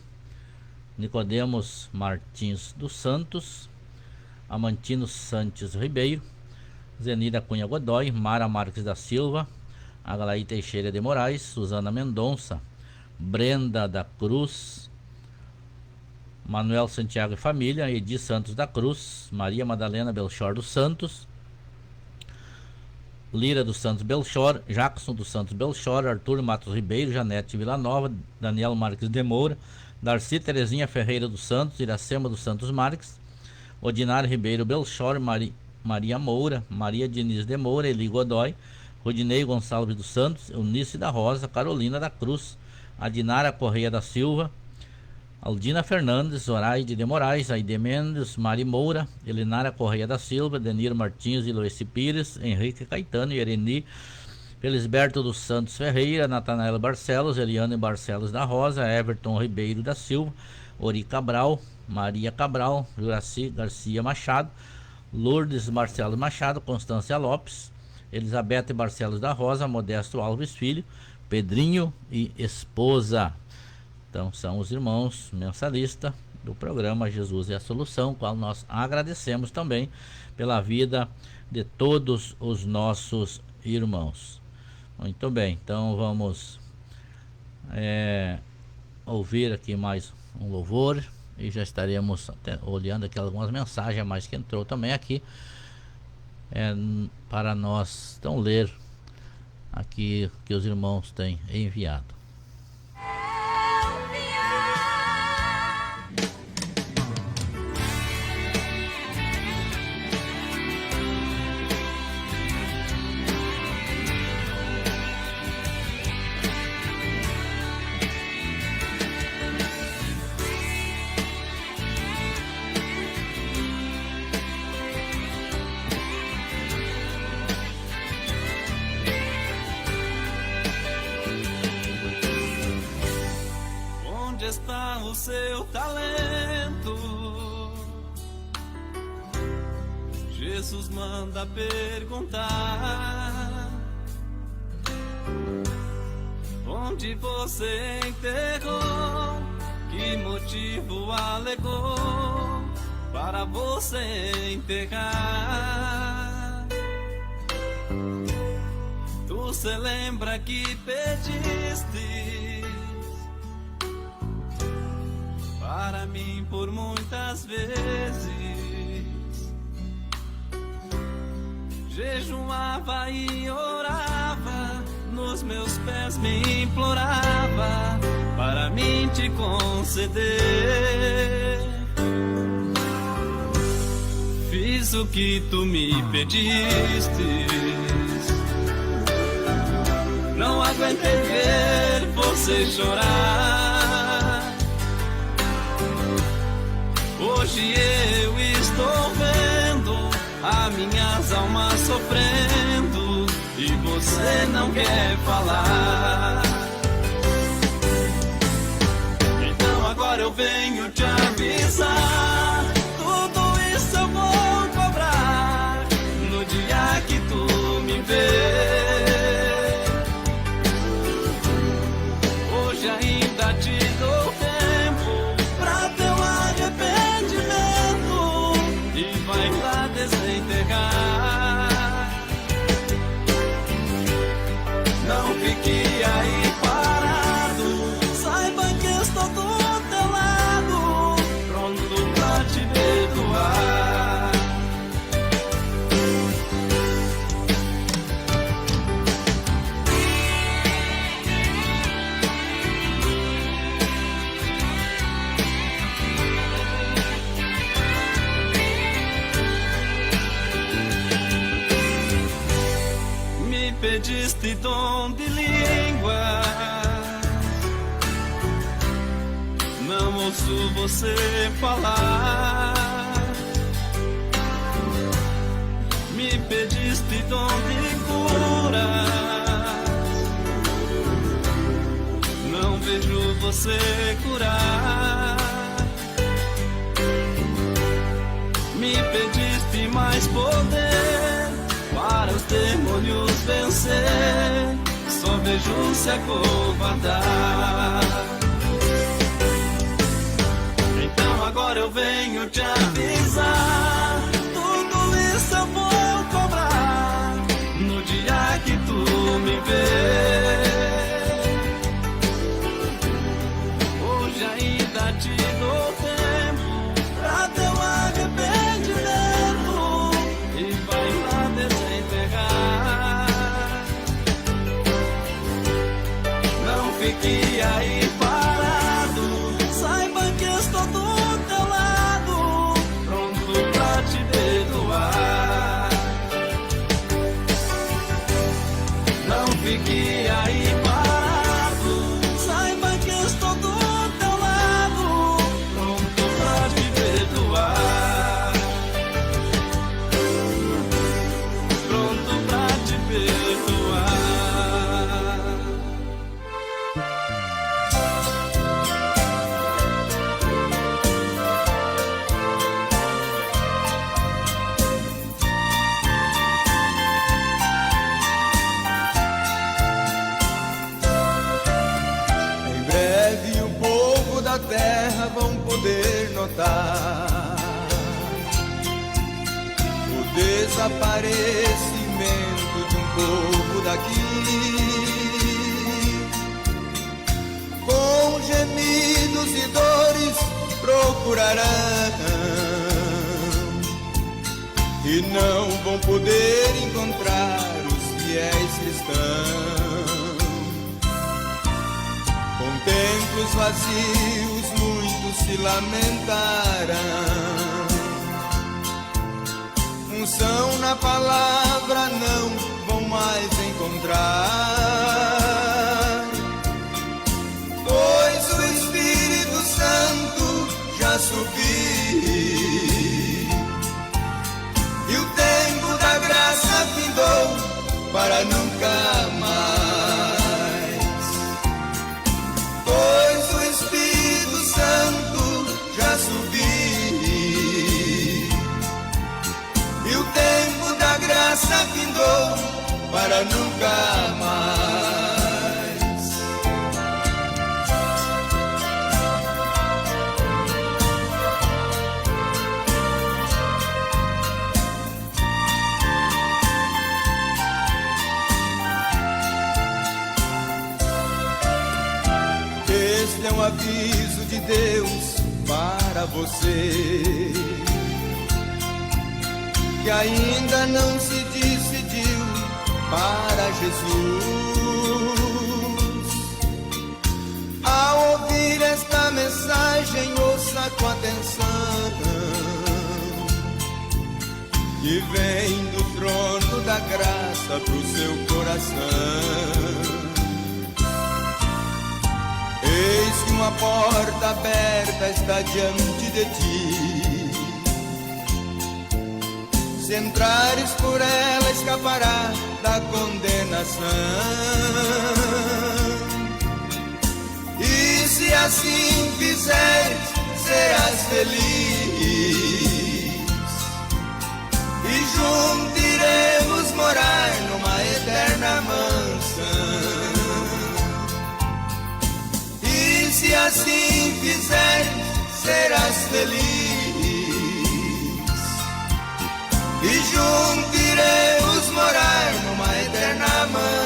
Nicodemos Martins dos Santos, Amantino Santos Ribeiro, Zenira Cunha Godoy, Mara Marques da Silva, Aglaí Teixeira de Moraes, Suzana Mendonça, Brenda da Cruz, Manuel Santiago e Família, Edi Santos da Cruz, Maria Madalena Belchor dos Santos, Lira dos Santos Belchor, Jackson dos Santos Belchor, Arthur Matos Ribeiro, Janete Villanova, Daniel Marques de Moura, Darcy Terezinha Ferreira dos Santos, Iracema dos Santos Marques, Odinário Ribeiro Belchor, Maria Moura, Maria Diniz de Moura, Eli Godoy, Rodinei Gonçalves dos Santos, Eunice da Rosa, Carolina da Cruz, Adinara Correia da Silva, Aldina Fernandes, Zoraide de Moraes, Aide Mendes, Mari Moura, Elinara Correia da Silva, Denir Martins e Loeci Pires, Henrique Caetano, Ereni Felisberto dos Santos Ferreira, Natanaela Barcelos, Eliane Barcelos da Rosa, Everton Ribeiro da Silva, Ori Cabral, Maria Cabral, Juraci Garcia Machado, Lourdes Marcelo Machado, Constância Lopes, Elizabeth Barcelos da Rosa, Modesto Alves Filho, Pedrinho e esposa. Então são os irmãos mensalistas do programa Jesus é a Solução, qual nós agradecemos também pela vida de todos os nossos irmãos. Muito bem, então vamos ouvir aqui mais um louvor e já estaremos olhando aqui algumas mensagens a mais que entrou também aqui para nós então ler aqui que os irmãos têm enviado. O seu talento, Jesus manda perguntar: onde você enterrou? Que motivo alegou para você enterrar? Tu se lembra que pediste para mim por muitas vezes, jejuava e orava, nos meus pés me implorava para mim te conceder. Fiz o que tu me pediste, não aguentei ver você chorar. Hoje eu estou vendo as minhas almas sofrendo e você não quer falar. Então agora eu venho te avisar, tudo isso eu vou cobrar no dia que tu me vê. Hoje ainda te dou tempo pra teu arrependimento e vai lá desenterrar. Não fique aí parado, saiba que estou do teu lado, pronto pra te perdoar. Pediste dom de língua, não ouço você falar. Me pediste dom de cura, não vejo você curar. Me pediste mais poder para os demônios vencer, só vejo se acovardar. Então agora eu venho te avisar, tudo isso eu vou cobrar no dia que tu me vê. Hoje ainda te dou tempo pra teu arrependimento e vai lá desenterrar. Não fique aí parado, saiba que estou do teu lado, pronto pra te perdoar. Não fique aí parado, saiba que estou do teu lado, pronto pra te perdoar. Pronto pra te perdoar. desaparecimento de um povo daqui, com gemidos e dores procurarão e não vão poder encontrar os fiéis cristãos. Com templos vazios muitos se lamentarão, unção na palavra não vão mais encontrar, pois o Espírito Santo já subiu e o tempo da graça findou para nunca mais, pois o Espírito Santo já subiu e o tempo da graça findou para nunca mais. Este é um aviso de Deus para você que ainda não se decidiu para Jesus. Ao ouvir esta mensagem, ouça com atenção, que vem do trono da graça pro seu coração. Eis que uma porta aberta está diante de ti. Se entrares por ela, escapará da condenação. E se assim fizeres, serás feliz. E juntos iremos morar numa eterna mansão. E se assim fizeres, serás feliz. E juntos iremos morar numa eterna mansão.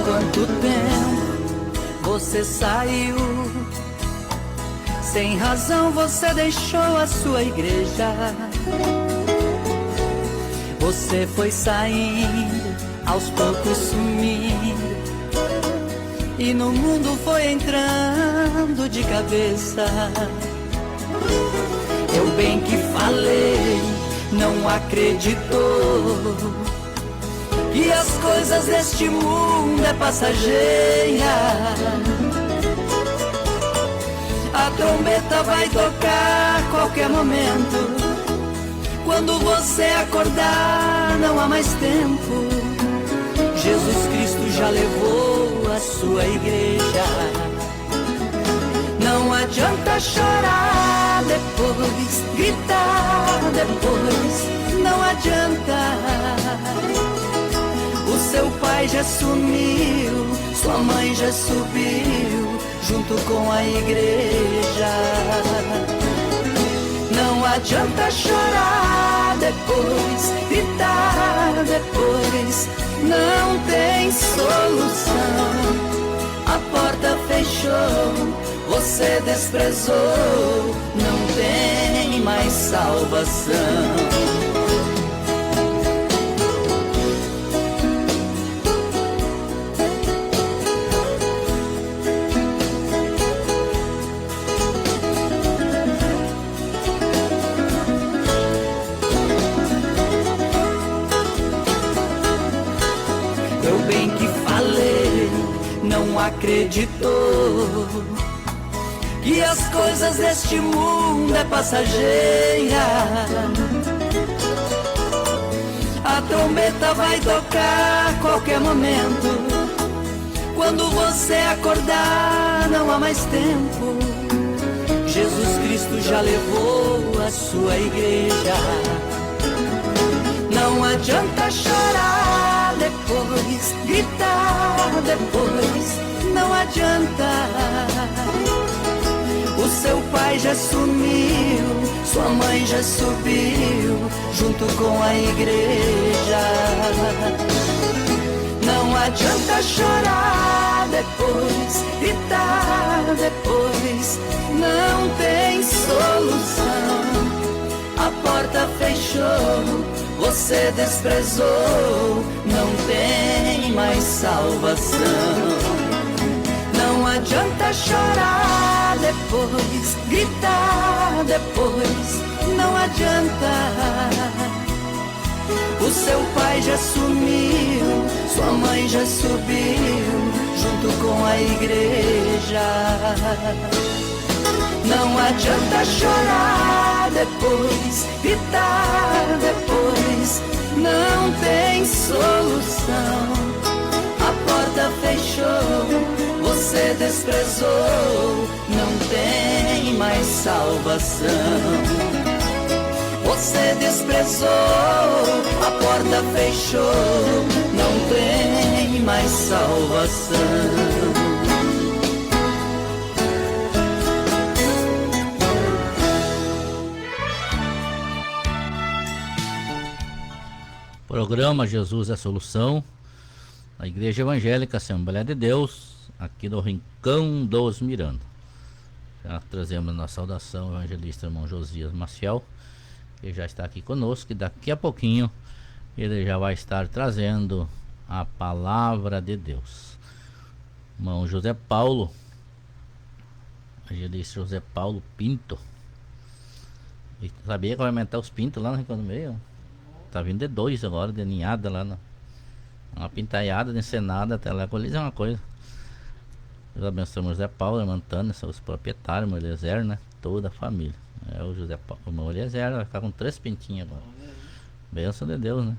Quanto tempo você saiu? Sem razão você deixou a sua igreja. Você foi saindo, aos poucos sumindo, e no mundo foi entrando de cabeça. Eu bem que falei, não acreditou, que as coisas deste mundo é passageira. A trombeta vai tocar qualquer momento. Quando você acordar, não há mais tempo. Jesus Cristo já levou a sua igreja. Não adianta chorar depois, gritar depois, não adianta. O seu pai já sumiu, sua mãe já subiu, junto com a igreja. Não adianta chorar depois, gritar depois, não tem solução. A porta fechou, você desprezou, não tem mais salvação. Não acreditou que as coisas deste mundo é passageira. trombeta vai tocar a qualquer momento. Quando você acordar, não há mais tempo. Jesus Cristo já levou a sua igreja. Não adianta chorar depois, gritar depois, não adianta. O seu pai já sumiu, sua mãe já subiu, junto com a igreja. Não adianta chorar depois, gritar depois, não tem solução. A porta fechou, você desprezou, não tem mais salvação. Não adianta chorar depois, gritar depois, não adianta. O seu pai já sumiu, sua mãe já subiu, junto com a igreja. Não adianta chorar depois, gritar depois, não tem solução. A porta fechou, você desprezou, não tem mais salvação. Você desprezou, a porta fechou, não tem mais salvação. Programa Jesus é a Solução, a Igreja Evangélica Assembleia de Deus, aqui do Rincão dos Miranda. Já trazemos na saudação o evangelista irmão Josias Maciel, que já está aqui conosco, e daqui a pouquinho ele já vai estar trazendo a palavra de Deus. Irmão José Paulo, evangelista José Paulo Pinto, e sabia que vai aumentar os pintos lá no Rincão do Meio? Tá vindo de 2 agora, de ninhada lá, uma pintaiada de encenada até lá, colher é uma coisa. Deus abençoe o José Paulo, irmão Antônio, os proprietários, o Eliezer, né? Toda a família. É o José Paulo, o irmão Eliezer vai ficar com 3 pintinhos agora. Bênção de Deus, né?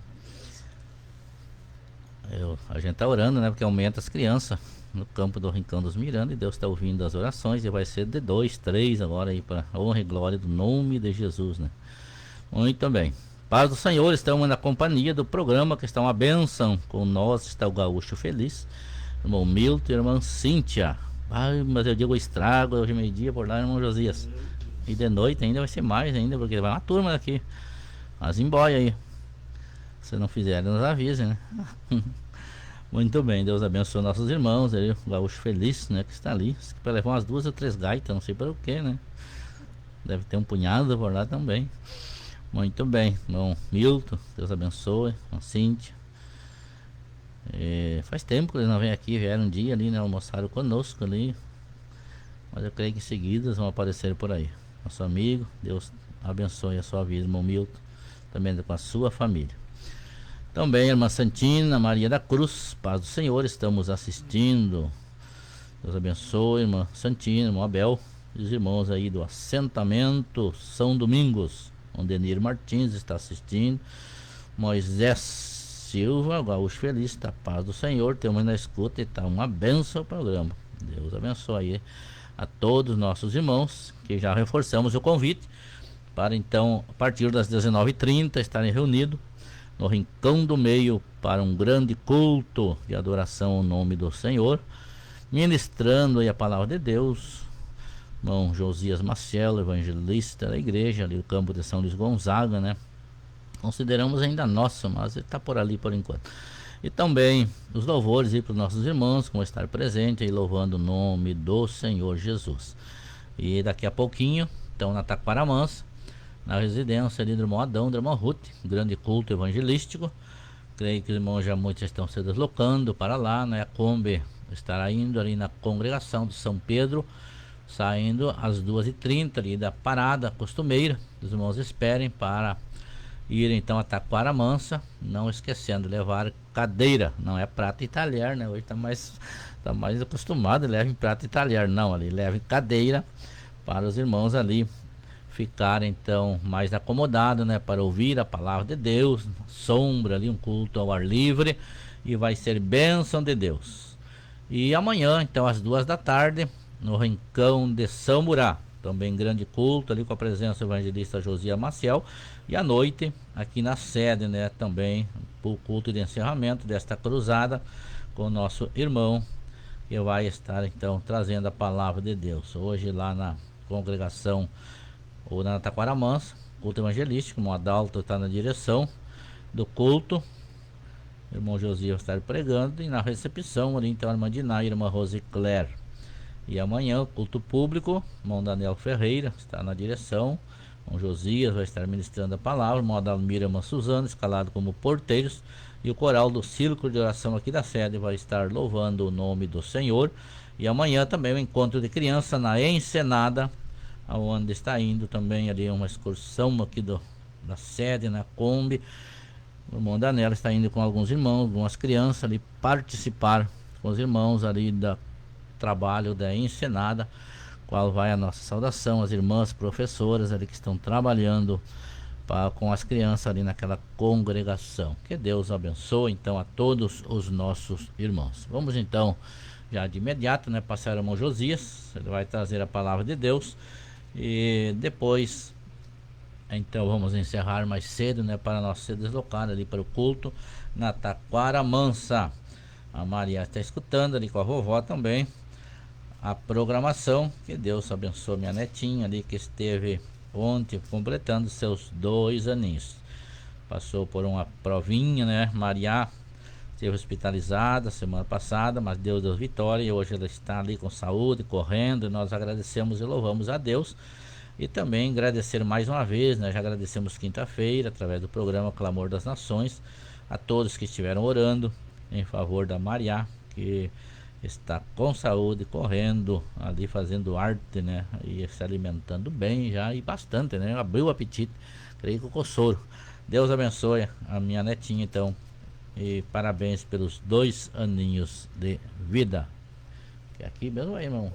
A gente tá orando, né? Porque aumenta as crianças no campo do Rincão dos Miranda, e Deus está ouvindo as orações, e vai ser de 2, 3 agora aí, para honra e glória do nome de Jesus, né? Muito bem. Paz do Senhor, estamos na companhia do programa que está uma bênção. Com nós está o Gaúcho Feliz, irmão Milton e irmã Cíntia. Ai, mas eu digo estrago, hoje meio-dia por lá, irmão Josias. E de noite ainda vai ser mais ainda, porque vai uma turma daqui. Mas embora aí. Se não fizerem, nos avisem, né? Muito bem, Deus abençoe nossos irmãos. Aí, o Gaúcho Feliz, né, que está ali. Para levar umas 2 ou 3 gaitas, não sei para o que, né? Deve ter um punhado por lá também. Muito bem, irmão Milton, Deus abençoe, irmão Cíntia. Faz tempo que eles não vêm aqui, vieram um dia ali, né? Almoçaram conosco ali. Mas eu creio que em seguida eles vão aparecer por aí. Nosso amigo, Deus abençoe a sua vida, irmão Milton, também com a sua família. Também, irmã Santina, Maria da Cruz, paz do Senhor, estamos assistindo. Deus abençoe, irmã Santina, irmão Abel, e os irmãos aí do assentamento São Domingos, onde Enir Martins está assistindo. Moisés Silva, Gaúcho Feliz, está paz do Senhor, temos na escuta e está uma benção o programa. Deus abençoe aí a todos os nossos irmãos, que já reforçamos o convite para então, a partir das 19h30, estarem reunidos no Rincão do Meio para um grande culto de adoração ao nome do Senhor, ministrando aí a palavra de Deus. Irmão Josias Maciel, evangelista da igreja ali do campo de São Luís Gonzaga, né? Consideramos ainda nosso, mas ele está por ali por enquanto. E também os louvores aí para os nossos irmãos, que vão estar presentes aí louvando o nome do Senhor Jesus. E daqui a pouquinho, então na Taquaramansa, na residência ali do irmão Adão, do irmão Ruth, grande culto evangelístico. Creio que os irmãos já muitos estão se deslocando para lá, né? A Kombi estará indo ali na congregação de São Pedro, saindo às 2h30 ali da parada costumeira. Os irmãos esperem para ir então a Taquaramansa, não esquecendo de levar cadeira, não é prato e talher, né? Hoje está mais acostumado, levem prato e talher, não, ali levem cadeira para os irmãos ali ficar então mais acomodado, né, para ouvir a palavra de Deus, sombra ali, um culto ao ar livre, e vai ser bênção de Deus. E amanhã, então, às 14h, no Rincão de Samburá, também grande culto ali com a presença do evangelista Josias Maciel, e à noite, aqui na sede, né, também o culto de encerramento desta cruzada com o nosso irmão, que vai estar então trazendo a palavra de Deus. Hoje lá na congregação ou na Taquara Mansa, culto evangelístico, o Adalto está na direção do culto, o irmão Josias vai estar pregando, e na recepção ali então a irmã Diná e a irmã Rosicler. E amanhã o culto público, o irmão Daniel Ferreira está na direção, o irmão Josias vai estar ministrando a palavra, o irmão Adalmir e a irmã Suzana escalado como porteiros, e o coral do Círculo de Oração aqui da sede vai estar louvando o nome do Senhor. E amanhã também o encontro de criança na Ensenada, onde está indo também ali uma excursão aqui da sede, na Kombi. O irmão Danela está indo com alguns irmãos, algumas crianças ali participar com os irmãos ali do trabalho da Ensenada, qual vai a nossa saudação, as irmãs professoras ali que estão trabalhando com as crianças ali naquela congregação. Que Deus abençoe então a todos os nossos irmãos. Vamos então já de imediato, né, passar ao irmão Josias, ele vai trazer a palavra de Deus, e depois então vamos encerrar mais cedo, né, para nós se deslocar ali para o culto na Taquara Mansa. A Maria está escutando ali com a vovó também a programação. Que Deus abençoe minha netinha ali que esteve ontem completando seus 2 aninhos. Passou por uma provinha, né? Maria esteve hospitalizada semana passada, mas Deus deu vitória e hoje ela está ali com saúde, correndo. E nós agradecemos e louvamos a Deus. E também agradecer mais uma vez, né? Já agradecemos quinta-feira através do programa Clamor das Nações a todos que estiveram orando em favor da Maria, que está com saúde, correndo ali, fazendo arte, né, e se alimentando bem já, e bastante, né, abriu o apetite, creio que com soro. Deus abençoe a minha netinha então, e parabéns pelos 2 aninhos de vida. Que aqui mesmo aí, irmão.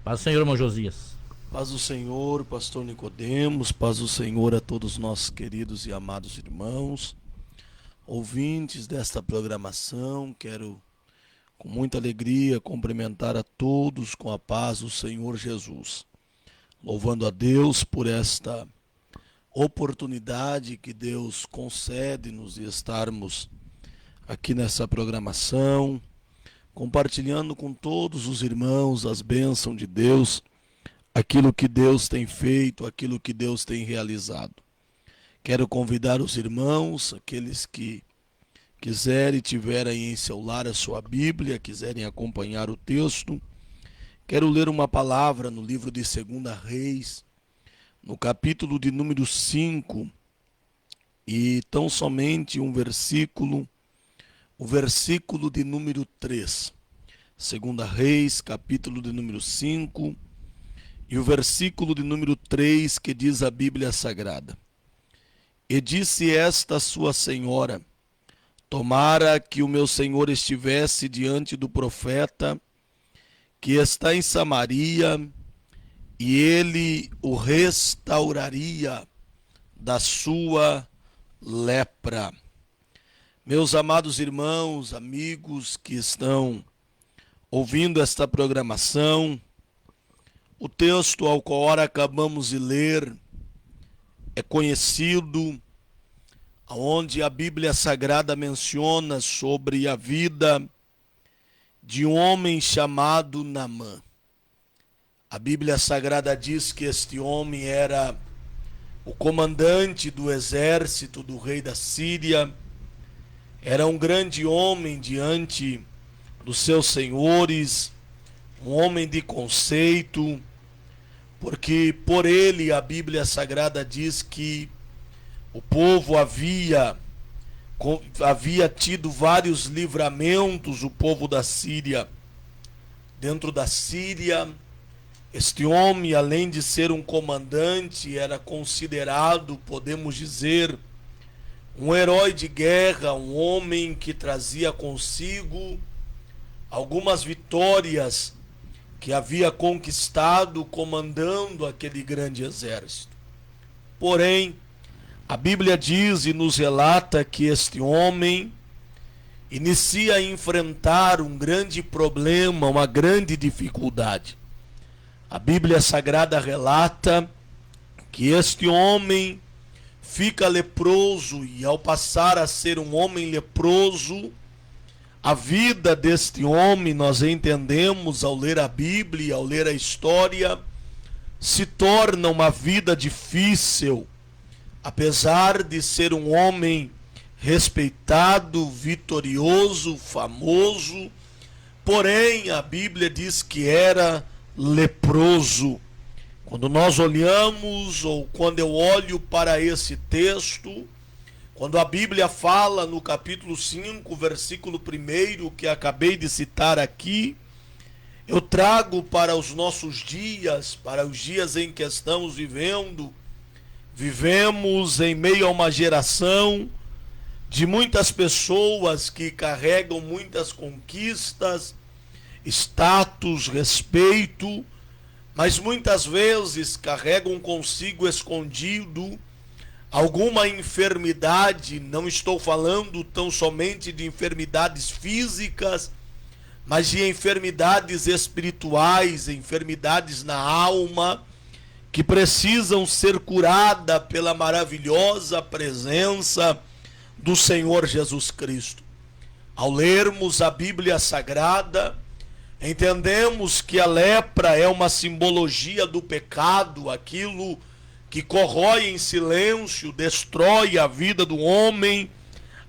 Paz do Senhor, irmão Josias. Paz do Senhor, pastor Nicodemos, paz do Senhor a todos nossos queridos e amados irmãos, ouvintes desta programação. Quero com muita alegria cumprimentar a todos com a paz do Senhor Jesus, louvando a Deus por esta oportunidade que Deus concede-nos de estarmos aqui nessa programação, compartilhando com todos os irmãos as bênçãos de Deus, aquilo que Deus tem feito, aquilo que Deus tem realizado. Quero convidar os irmãos, aqueles que quiserem, tiverem em seu lar a sua Bíblia, quiserem acompanhar o texto. Quero ler uma palavra no livro de 2 Reis, no capítulo de número 5, e tão somente um versículo, o versículo de número 3. 2 Reis, capítulo de número 5, e o versículo de número 3, que diz a Bíblia Sagrada: E disse esta sua senhora: Tomara que o meu senhor estivesse diante do profeta que está em Samaria, e ele o restauraria da sua lepra. Meus amados irmãos, amigos que estão ouvindo esta programação, o texto ao qual acabamos de ler é conhecido, onde a Bíblia Sagrada menciona sobre a vida de um homem chamado Naamã. A Bíblia Sagrada diz que este homem era o comandante do exército do rei da Síria, era um grande homem diante dos seus senhores, um homem de conceito, porque por ele a Bíblia Sagrada diz que o povo havia tido vários livramentos, o povo da Síria. Dentro da Síria, este homem, além de ser um comandante, era considerado, podemos dizer, um herói de guerra, um homem que trazia consigo algumas vitórias que havia conquistado, comandando aquele grande exército. Porém, a Bíblia diz e nos relata que este homem inicia a enfrentar um grande problema, uma grande dificuldade. A Bíblia Sagrada relata que este homem fica leproso, e ao passar a ser um homem leproso, a vida deste homem, nós entendemos ao ler a Bíblia, ao ler a história, se torna uma vida difícil. Apesar de ser um homem respeitado, vitorioso, famoso, porém a Bíblia diz que era leproso. Quando nós olhamos, ou quando eu olho para esse texto, quando a Bíblia fala no capítulo 5, versículo 1, que acabei de citar aqui, eu trago para os nossos dias, para os dias em que estamos vivendo. Vivemos em meio a uma geração de muitas pessoas que carregam muitas conquistas, status, respeito, mas muitas vezes carregam consigo escondido alguma enfermidade. Não estou falando tão somente de enfermidades físicas, mas de enfermidades espirituais, enfermidades na alma, que precisam ser curadas pela maravilhosa presença do Senhor Jesus Cristo. Ao lermos a Bíblia Sagrada, entendemos que a lepra é uma simbologia do pecado, aquilo que corrói em silêncio, destrói a vida do homem,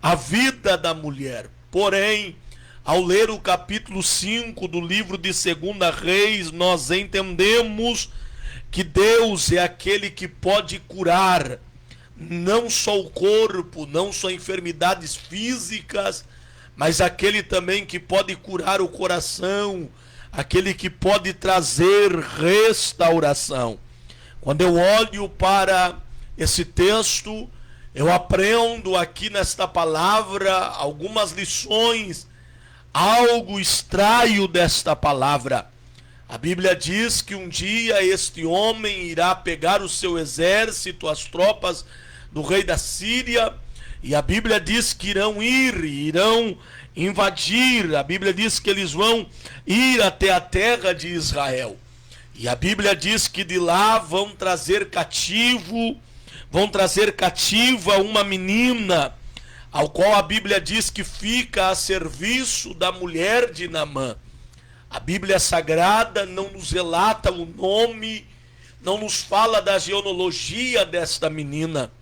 a vida da mulher. Porém, ao ler o capítulo 5 do livro de 2 Reis, nós entendemos que Deus é aquele que pode curar não só o corpo, não só enfermidades físicas, mas aquele também que pode curar o coração, aquele que pode trazer restauração. Quando eu olho para esse texto, eu aprendo aqui nesta palavra algumas lições, algo extraio desta palavra. A Bíblia diz que um dia este homem irá pegar o seu exército, as tropas do rei da Síria, e a Bíblia diz que irão invadir, a Bíblia diz que eles vão ir até a terra de Israel. E a Bíblia diz que de lá vão trazer cativa uma menina, ao qual a Bíblia diz que fica a serviço da mulher de Naamã. A Bíblia Sagrada não nos relata o nome, não nos fala da genealogia desta menina.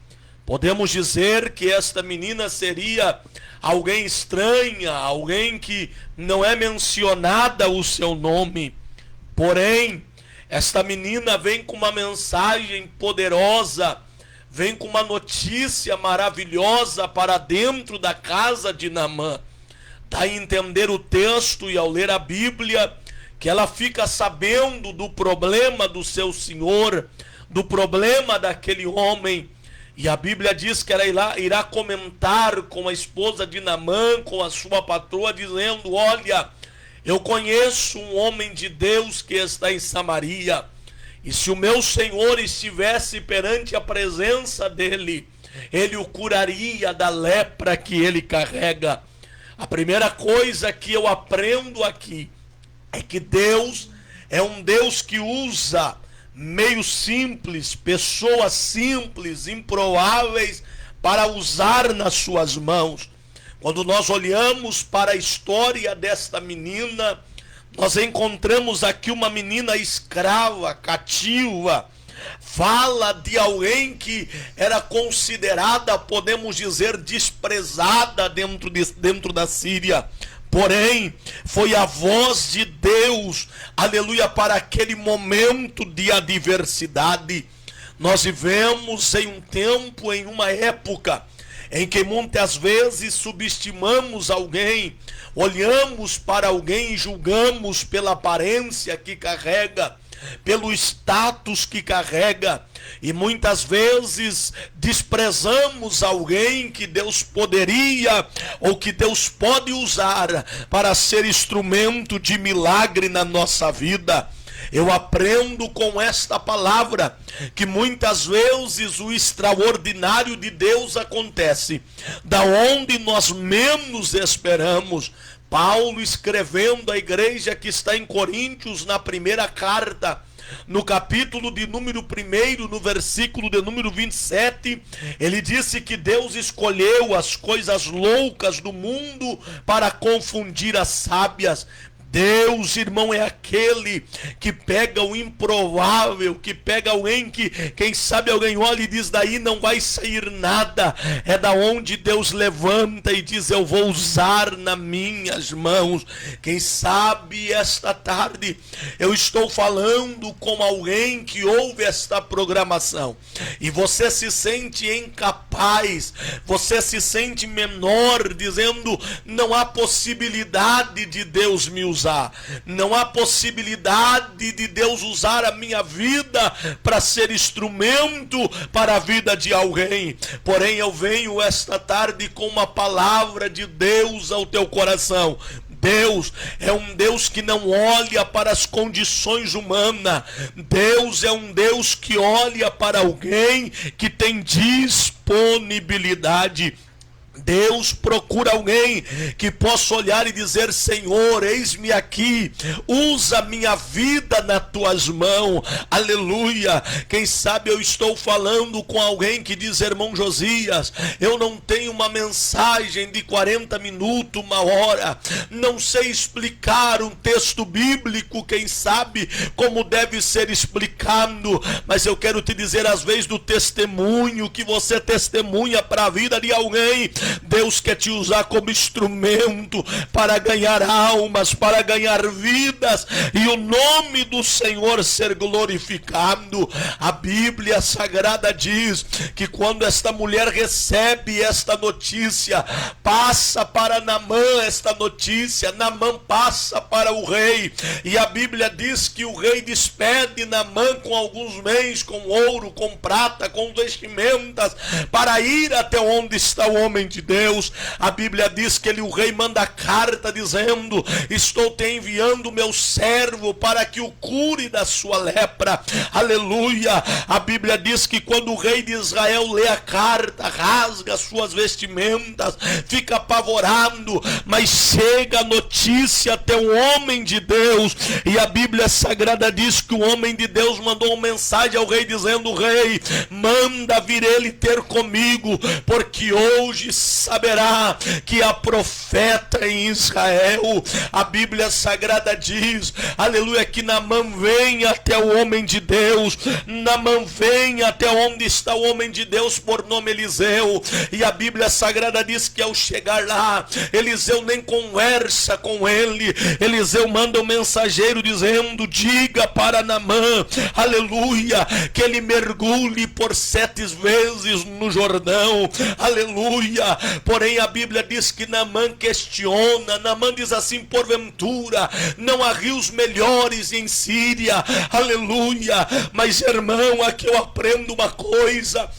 Podemos dizer que esta menina seria alguém estranha, alguém que não é mencionada o seu nome. Porém, esta menina vem com uma mensagem poderosa, vem com uma notícia maravilhosa para dentro da casa de Naamã. Dá a entender o texto, e ao ler a Bíblia, que ela fica sabendo do problema do seu senhor, do problema daquele homem. E a Bíblia diz que ela irá comentar com a esposa de Naamã, com a sua patroa, dizendo: olha, eu conheço um homem de Deus que está em Samaria, e se o meu senhor estivesse perante a presença dele, ele o curaria da lepra que ele carrega. A primeira coisa que eu aprendo aqui é que Deus é um Deus que usa meios simples, pessoas simples, improváveis, para usar nas suas mãos. Quando nós olhamos para a história desta menina, nós encontramos aqui uma menina escrava, cativa. Fala de alguém que era considerada, podemos dizer, desprezada dentro da Síria. Porém, foi a voz de Deus, aleluia, para aquele momento de adversidade. Nós vivemos em um tempo, em uma época, em que muitas vezes subestimamos alguém, olhamos para alguém e julgamos pela aparência que carrega. pelo status que carrega. E muitas vezes desprezamos alguém que Deus poderia ou que Deus pode usar para ser instrumento de milagre na nossa vida. Eu aprendo com esta palavra que muitas vezes o extraordinário de Deus acontece da onde nós menos esperamos. Paulo, escrevendo à igreja que está em Coríntios, na primeira carta, no capítulo de número 1, no versículo de número 27, ele disse que Deus escolheu as coisas loucas do mundo para confundir as sábias. Deus, irmão, é aquele que pega o improvável, que pega alguém que, quem sabe, alguém olha e diz, daí não vai sair nada. É da onde Deus levanta e diz, eu vou usar nas minhas mãos. Quem sabe esta tarde eu estou falando com alguém que ouve esta programação e você se sente incapaz, você se sente menor, dizendo, não há possibilidade de Deus me usar. Não há possibilidade de Deus usar a minha vida para ser instrumento para a vida de alguém. Porém, eu venho esta tarde com uma palavra de Deus ao teu coração. Deus é um Deus que não olha para as condições humanas. Deus é um Deus que olha para alguém que tem disponibilidade. Deus procura alguém que possa olhar e dizer, Senhor, eis-me aqui, usa minha vida nas tuas mãos, aleluia. Quem sabe eu estou falando com alguém que diz, irmão Josias, eu não tenho uma mensagem de 40 minutos, 1 hora, não sei explicar um texto bíblico, quem sabe como deve ser explicado, mas eu quero te dizer, às vezes, do testemunho que você testemunha para a vida de alguém, Deus quer te usar como instrumento para ganhar almas, para ganhar vidas e o nome do Senhor ser glorificado. A Bíblia Sagrada diz que quando esta mulher recebe esta notícia, passa para Naamã esta notícia, Naamã passa para o rei, e a Bíblia diz que o rei despede Naamã com alguns bens, com ouro, com prata, com vestimentas, para ir até onde está o homem de Deus. A Bíblia diz que o rei manda carta dizendo, estou te enviando meu servo para que o cure da sua lepra, aleluia. A Bíblia diz que quando o rei de Israel lê a carta, rasga suas vestimentas, fica apavorado, mas chega a notícia até o homem de Deus, e a Bíblia Sagrada diz que o homem de Deus mandou uma mensagem ao rei dizendo, rei, manda vir ele ter comigo, porque hoje saberá que há profeta em Israel. A Bíblia Sagrada diz, aleluia, que Naamã vem até o homem de Deus, Naamã vem até onde está o homem de Deus por nome Eliseu, e a Bíblia Sagrada diz que ao chegar lá, Eliseu nem conversa com ele, Eliseu manda um mensageiro dizendo, diga para Naamã, aleluia, que ele mergulhe por 7 vezes no Jordão, aleluia. Porém a Bíblia diz que Naamã questiona, Naamã diz assim, porventura não há rios melhores em Síria, aleluia. Mas irmão, aqui eu aprendo uma coisa,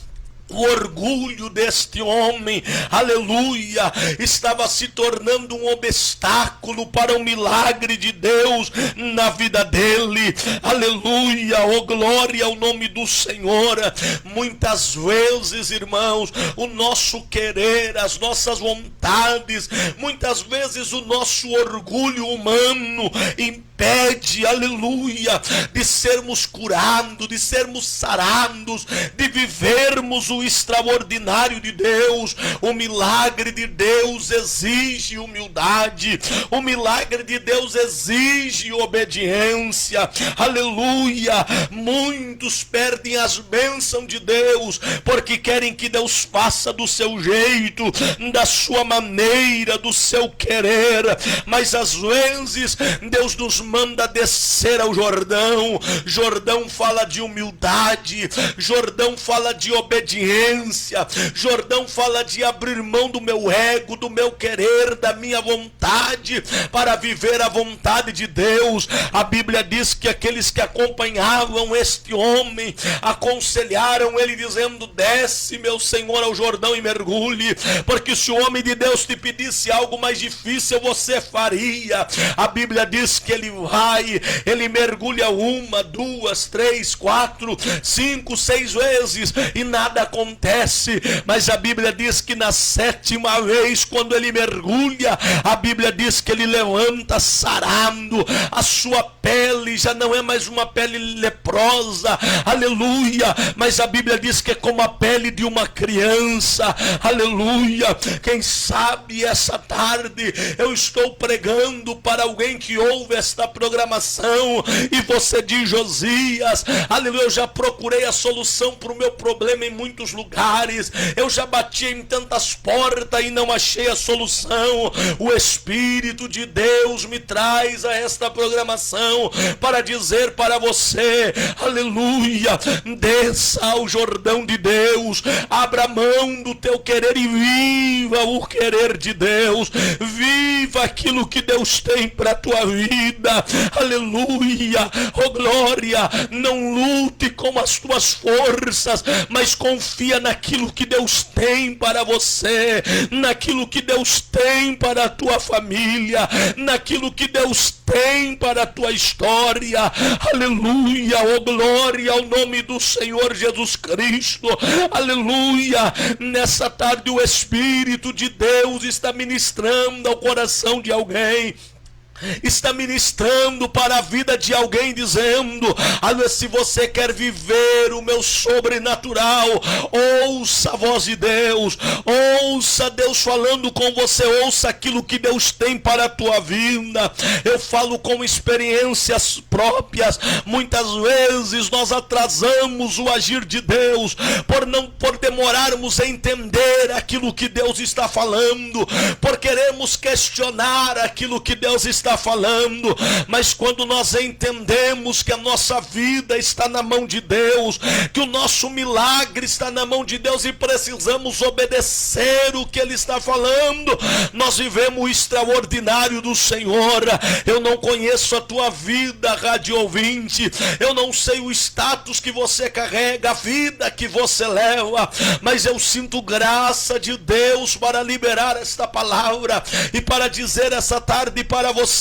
o orgulho deste homem, aleluia, estava se tornando um obstáculo para o milagre de Deus na vida dele, aleluia, oh glória ao nome do Senhor. Muitas vezes, irmãos, o nosso querer, as nossas vontades, muitas vezes o nosso orgulho humano impede, aleluia, de sermos curados, de sermos sarados, de vivermos o extraordinário de Deus. O milagre de Deus exige humildade, o milagre de Deus exige obediência, aleluia. Muitos perdem as bênçãos de Deus porque querem que Deus faça do seu jeito, da sua maneira, do seu querer, mas às vezes Deus nos manda descer ao Jordão. Jordão fala de humildade, Jordão fala de obediência, Jordão fala de abrir mão do meu ego, do meu querer, da minha vontade, para viver a vontade de Deus. A Bíblia diz que aqueles que acompanhavam este homem aconselharam ele dizendo: desce, meu Senhor, ao Jordão e mergulhe, porque se o homem de Deus te pedisse algo mais difícil, você faria. A Bíblia diz que ele vai, ele mergulha 1, 2, 3, 4, 5, 6 vezes e nada acontece. Mas a Bíblia diz que na 7ª vez, quando ele mergulha, a Bíblia diz que ele levanta sarando, a sua pele já não é mais uma pele leprosa, aleluia, mas a Bíblia diz que é como a pele de uma criança, aleluia. Quem sabe essa tarde eu estou pregando para alguém que ouve esta programação e você diz: Josias, aleluia, eu já procurei a solução para o meu problema em muitos lugares, eu já bati em tantas portas e não achei a solução. O Espírito de Deus me traz a esta programação para dizer para você, aleluia, desça ao Jordão de Deus, abra mão do teu querer e viva o querer de Deus, viva aquilo que Deus tem para a tua vida, aleluia, oh glória. Não lute com as tuas forças, mas confia naquilo que Deus tem para você, naquilo que Deus tem para a tua família, naquilo que Deus tem para a tua história, aleluia, oh glória ao nome do Senhor Jesus Cristo, aleluia. Nessa tarde o Espírito de Deus está ministrando ao coração de alguém, está ministrando para a vida de alguém, dizendo: se você quer viver o meu sobrenatural, ouça a voz de Deus, ouça Deus falando com você, ouça aquilo que Deus tem para a tua vida. Eu falo com experiências próprias. Muitas vezes nós atrasamos o agir de Deus por demorarmos a entender aquilo que Deus está falando, por queremos questionar aquilo que Deus está falando. Mas quando nós entendemos que a nossa vida está na mão de Deus, que o nosso milagre está na mão de Deus e precisamos obedecer o que Ele está falando, nós vivemos o extraordinário do Senhor. Eu não conheço a tua vida, rádio ouvinte, eu não sei o status que você carrega, a vida que você leva, mas eu sinto graça de Deus para liberar esta palavra e para dizer essa tarde para você: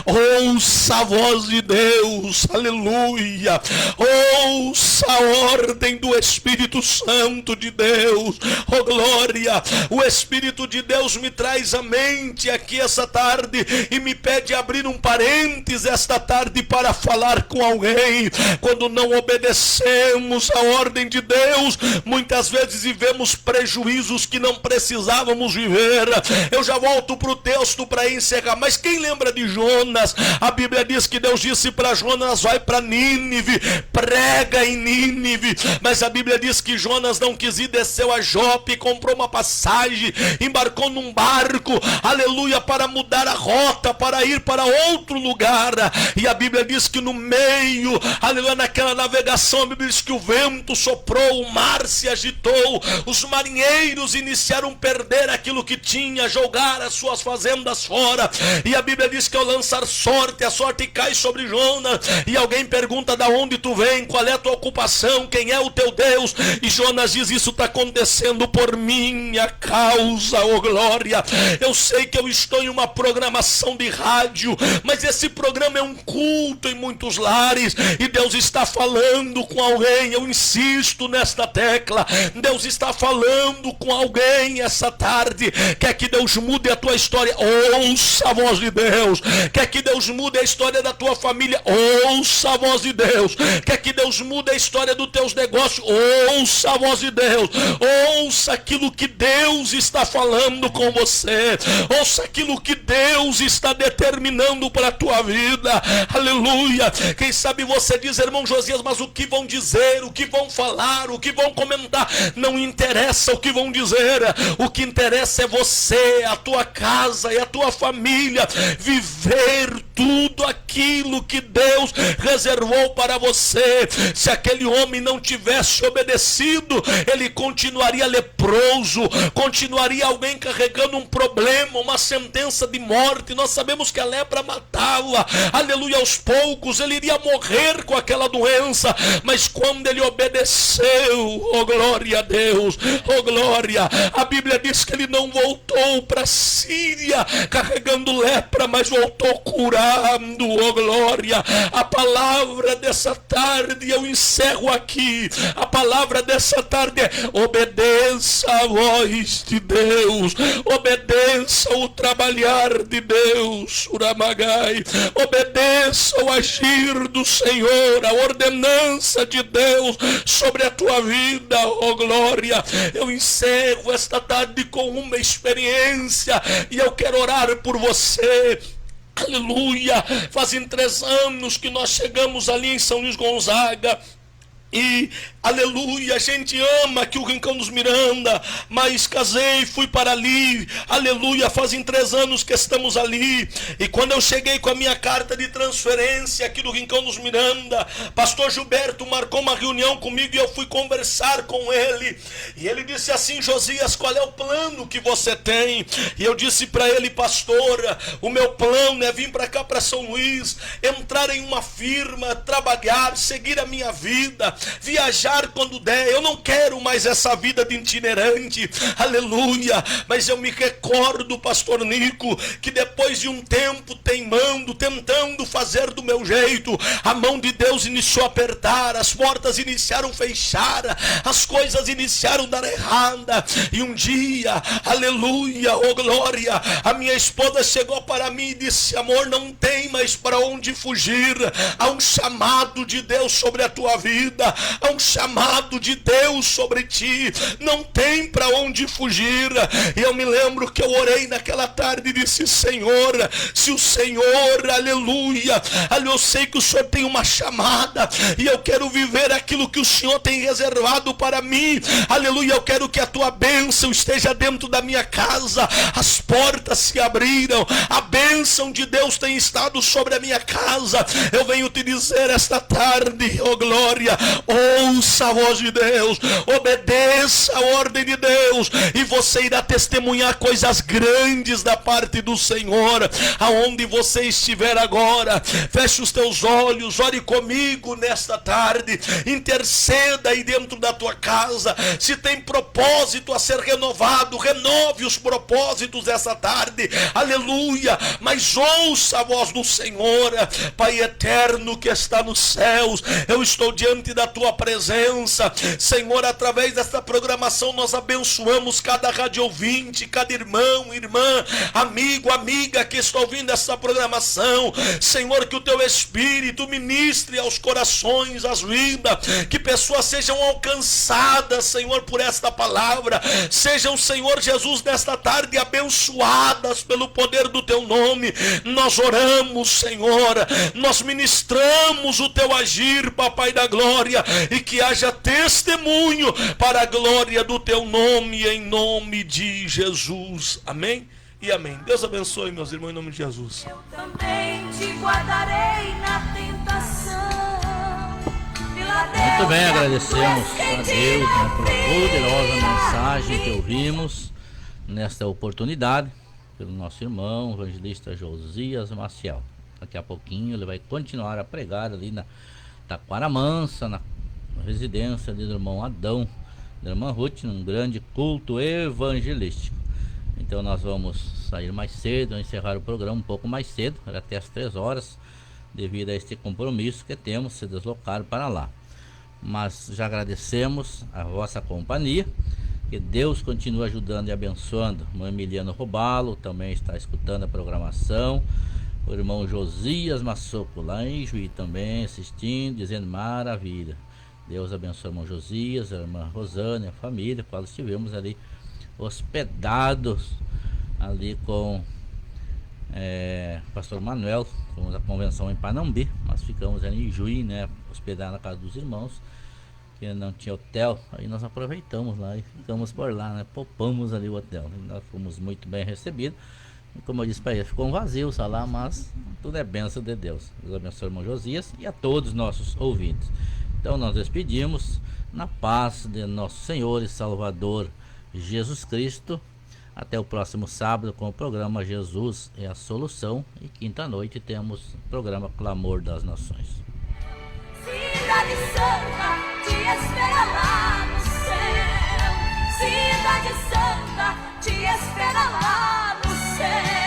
ouça a voz de Deus, aleluia, ouça a ordem do Espírito Santo de Deus, oh glória. O Espírito de Deus me traz à mente aqui essa tarde e me pede abrir um parênteses esta tarde para falar com alguém. Quando não obedecemos a ordem de Deus, muitas vezes vivemos prejuízos que não precisávamos viver. Eu já volto para o texto para encerrar, mas quem lembra de Jonas? A Bíblia diz que Deus disse para Jonas: vai para Nínive, prega em Nínive. Mas a Bíblia diz que Jonas não quis ir, desceu a Jope, comprou uma passagem, embarcou num barco, aleluia, para mudar a rota, para ir para outro lugar. E a Bíblia diz que no meio, aleluia, naquela navegação, a Bíblia diz que o vento soprou, o mar se agitou, os marinheiros iniciaram a perder aquilo que tinha, jogar as suas fazendas fora. E a Bíblia diz que ao lançar sorte, a sorte cai sobre Jonas, e alguém pergunta: da onde tu vem, qual é a tua ocupação, quem é o teu Deus? E Jonas diz: isso está acontecendo por minha causa, oh glória. Eu sei que eu estou em uma programação de rádio, mas esse programa é um culto em muitos lares, e Deus está falando com alguém. Eu insisto nesta tecla, Deus está falando com alguém essa tarde. Quer que Deus mude a tua história? Ouça a voz de Deus. Quer que Deus mude a história da tua família? Ouça a voz de Deus. Quer que Deus mude a história dos teus negócios? Ouça a voz de Deus. Ouça aquilo que Deus está falando com você. Ouça aquilo que Deus está determinando para a tua vida. Aleluia. Quem sabe você diz: irmão Josias, mas o que vão dizer, o que vão falar, o que vão comentar? Não interessa o que vão dizer. O que interessa é você, a tua casa e a tua família viver tudo aquilo que Deus reservou para você. Se aquele homem não tivesse obedecido, ele continuaria leproso, continuaria alguém carregando um problema, uma sentença de morte. Nós sabemos que a lepra matava, aleluia, aos poucos ele iria morrer com aquela doença, mas quando ele obedeceu, oh glória a Deus, oh glória, a Bíblia diz que ele não voltou para a Síria carregando lepra, mas voltou curando, oh glória. A palavra dessa tarde, eu encerro aqui, a palavra dessa tarde é: obedeça a voz de Deus, obedeça o trabalhar de Deus, Uramagai, obedeça o agir do Senhor, a ordenança de Deus sobre a tua vida, oh glória. Eu encerro esta tarde com uma experiência e eu quero orar por você. Aleluia, fazem 3 anos que nós chegamos ali em São Luís Gonzaga. E, aleluia, a gente ama aqui o Rincão dos Miranda, mas casei, fui para ali, aleluia, fazem 3 anos que estamos ali. E quando eu cheguei com a minha carta de transferência aqui do Rincão dos Miranda, pastor Gilberto marcou uma reunião comigo e eu fui conversar com ele. E ele disse assim: Josias, qual é o plano que você tem? E eu disse para ele: pastor, o meu plano é vir para cá, para São Luís, entrar em uma firma, trabalhar, seguir a minha vida, viajar quando der. Eu não quero mais essa vida de itinerante, aleluia. Mas eu me recordo, pastor Nico, que depois de um tempo teimando, tentando fazer do meu jeito, a mão de Deus iniciou a apertar, as portas iniciaram a fechar, as coisas iniciaram a dar errada. E um dia, aleluia, oh glória, a minha esposa chegou para mim e disse: amor, não tem mais para onde fugir, há um chamado de Deus sobre a tua vida, há um chamado de Deus sobre ti, não tem para onde fugir. E eu me lembro que eu orei naquela tarde e disse: Senhor, se o Senhor, aleluia, eu sei que o Senhor tem uma chamada e eu quero viver aquilo que o Senhor tem reservado para mim, aleluia, eu quero que a tua bênção esteja dentro da minha casa. As portas se abriram, a bênção de Deus tem estado sobre a minha casa. Eu venho te dizer esta tarde, oh glória, ouça a voz de Deus, obedeça a ordem de Deus, e você irá testemunhar coisas grandes da parte do Senhor. Aonde você estiver agora, feche os teus olhos, ore comigo nesta tarde, interceda aí dentro da tua casa. Se tem propósito a ser renovado, renove os propósitos dessa tarde, aleluia. Mas ouça a voz do Senhor. Pai eterno que está nos céus, eu estou diante da tua presença, Senhor. Através desta programação nós abençoamos cada rádio ouvinte, cada irmão, irmã, amigo, amiga que está ouvindo essa programação. Senhor, que o teu Espírito ministre aos corações, às vidas, que pessoas sejam alcançadas, Senhor, por esta palavra. Sejam, Senhor Jesus, nesta tarde abençoadas pelo poder do teu nome. Nós oramos, Senhor, nós ministramos o teu agir, Papai da glória, e que haja testemunho para a glória do teu nome, em nome de Jesus. Amém e amém. Deus abençoe, meus irmãos, em nome de Jesus. Eu também te guardarei na tentação. Muito bem, agradecemos a Deus, né, pela poderosa mensagem que ouvimos nesta oportunidade, pelo nosso irmão evangelista Josias Maciel. Daqui a pouquinho ele vai continuar a pregar ali na Taquara Mansa, na residência do irmão Adão, da irmã Ruth, num grande culto evangelístico. Então nós vamos sair mais cedo, encerrar o programa um pouco mais cedo, até as 3 horas, devido a este compromisso que temos, se deslocar para lá. Mas já agradecemos a vossa companhia, que Deus continue ajudando e abençoando. O irmão Emiliano Robalo também está escutando a programação, o irmão Josias Massoco lá em Juí também assistindo, dizendo maravilha. Deus abençoe o irmão Josias, a irmã Rosane, a família, quando estivemos ali hospedados ali com pastor Manuel. Fomos à convenção em Panambi, mas ficamos ali em Juí, né, hospedados na casa dos irmãos, que não tinha hotel. Aí nós aproveitamos lá e ficamos por lá, né, poupamos ali o hotel. Nós fomos muito bem recebidos. Como eu disse para ele, ficou um vazio lá, mas tudo é bênção de Deus. Deus abençoe o irmão Josias e a todos os nossos ouvintes. Então nós despedimos na paz de nosso Senhor e Salvador Jesus Cristo. Até o próximo sábado com o programa Jesus é a Solução. E quinta-noite temos o programa Clamor das Nações. Cidade Santa, te espera lá no céu. Cidade Santa, te espera lá no céu.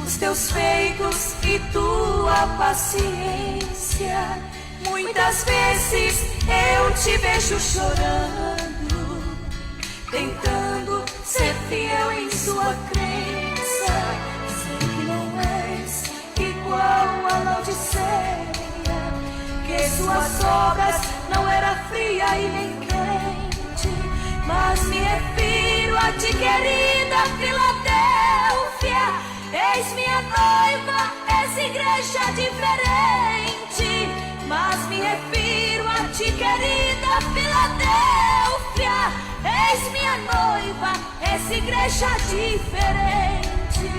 Os teus feitos e tua paciência. Muitas vezes eu te vejo chorando, tentando ser fiel em sua crença. Sei que não és igual a Laodiceia, que suas obras não era fria e nem quente, mas me refiro a ti, querida Filadélfia. És minha noiva, és igreja diferente, mas me refiro a ti, querida Filadélfia. És minha noiva, és igreja diferente.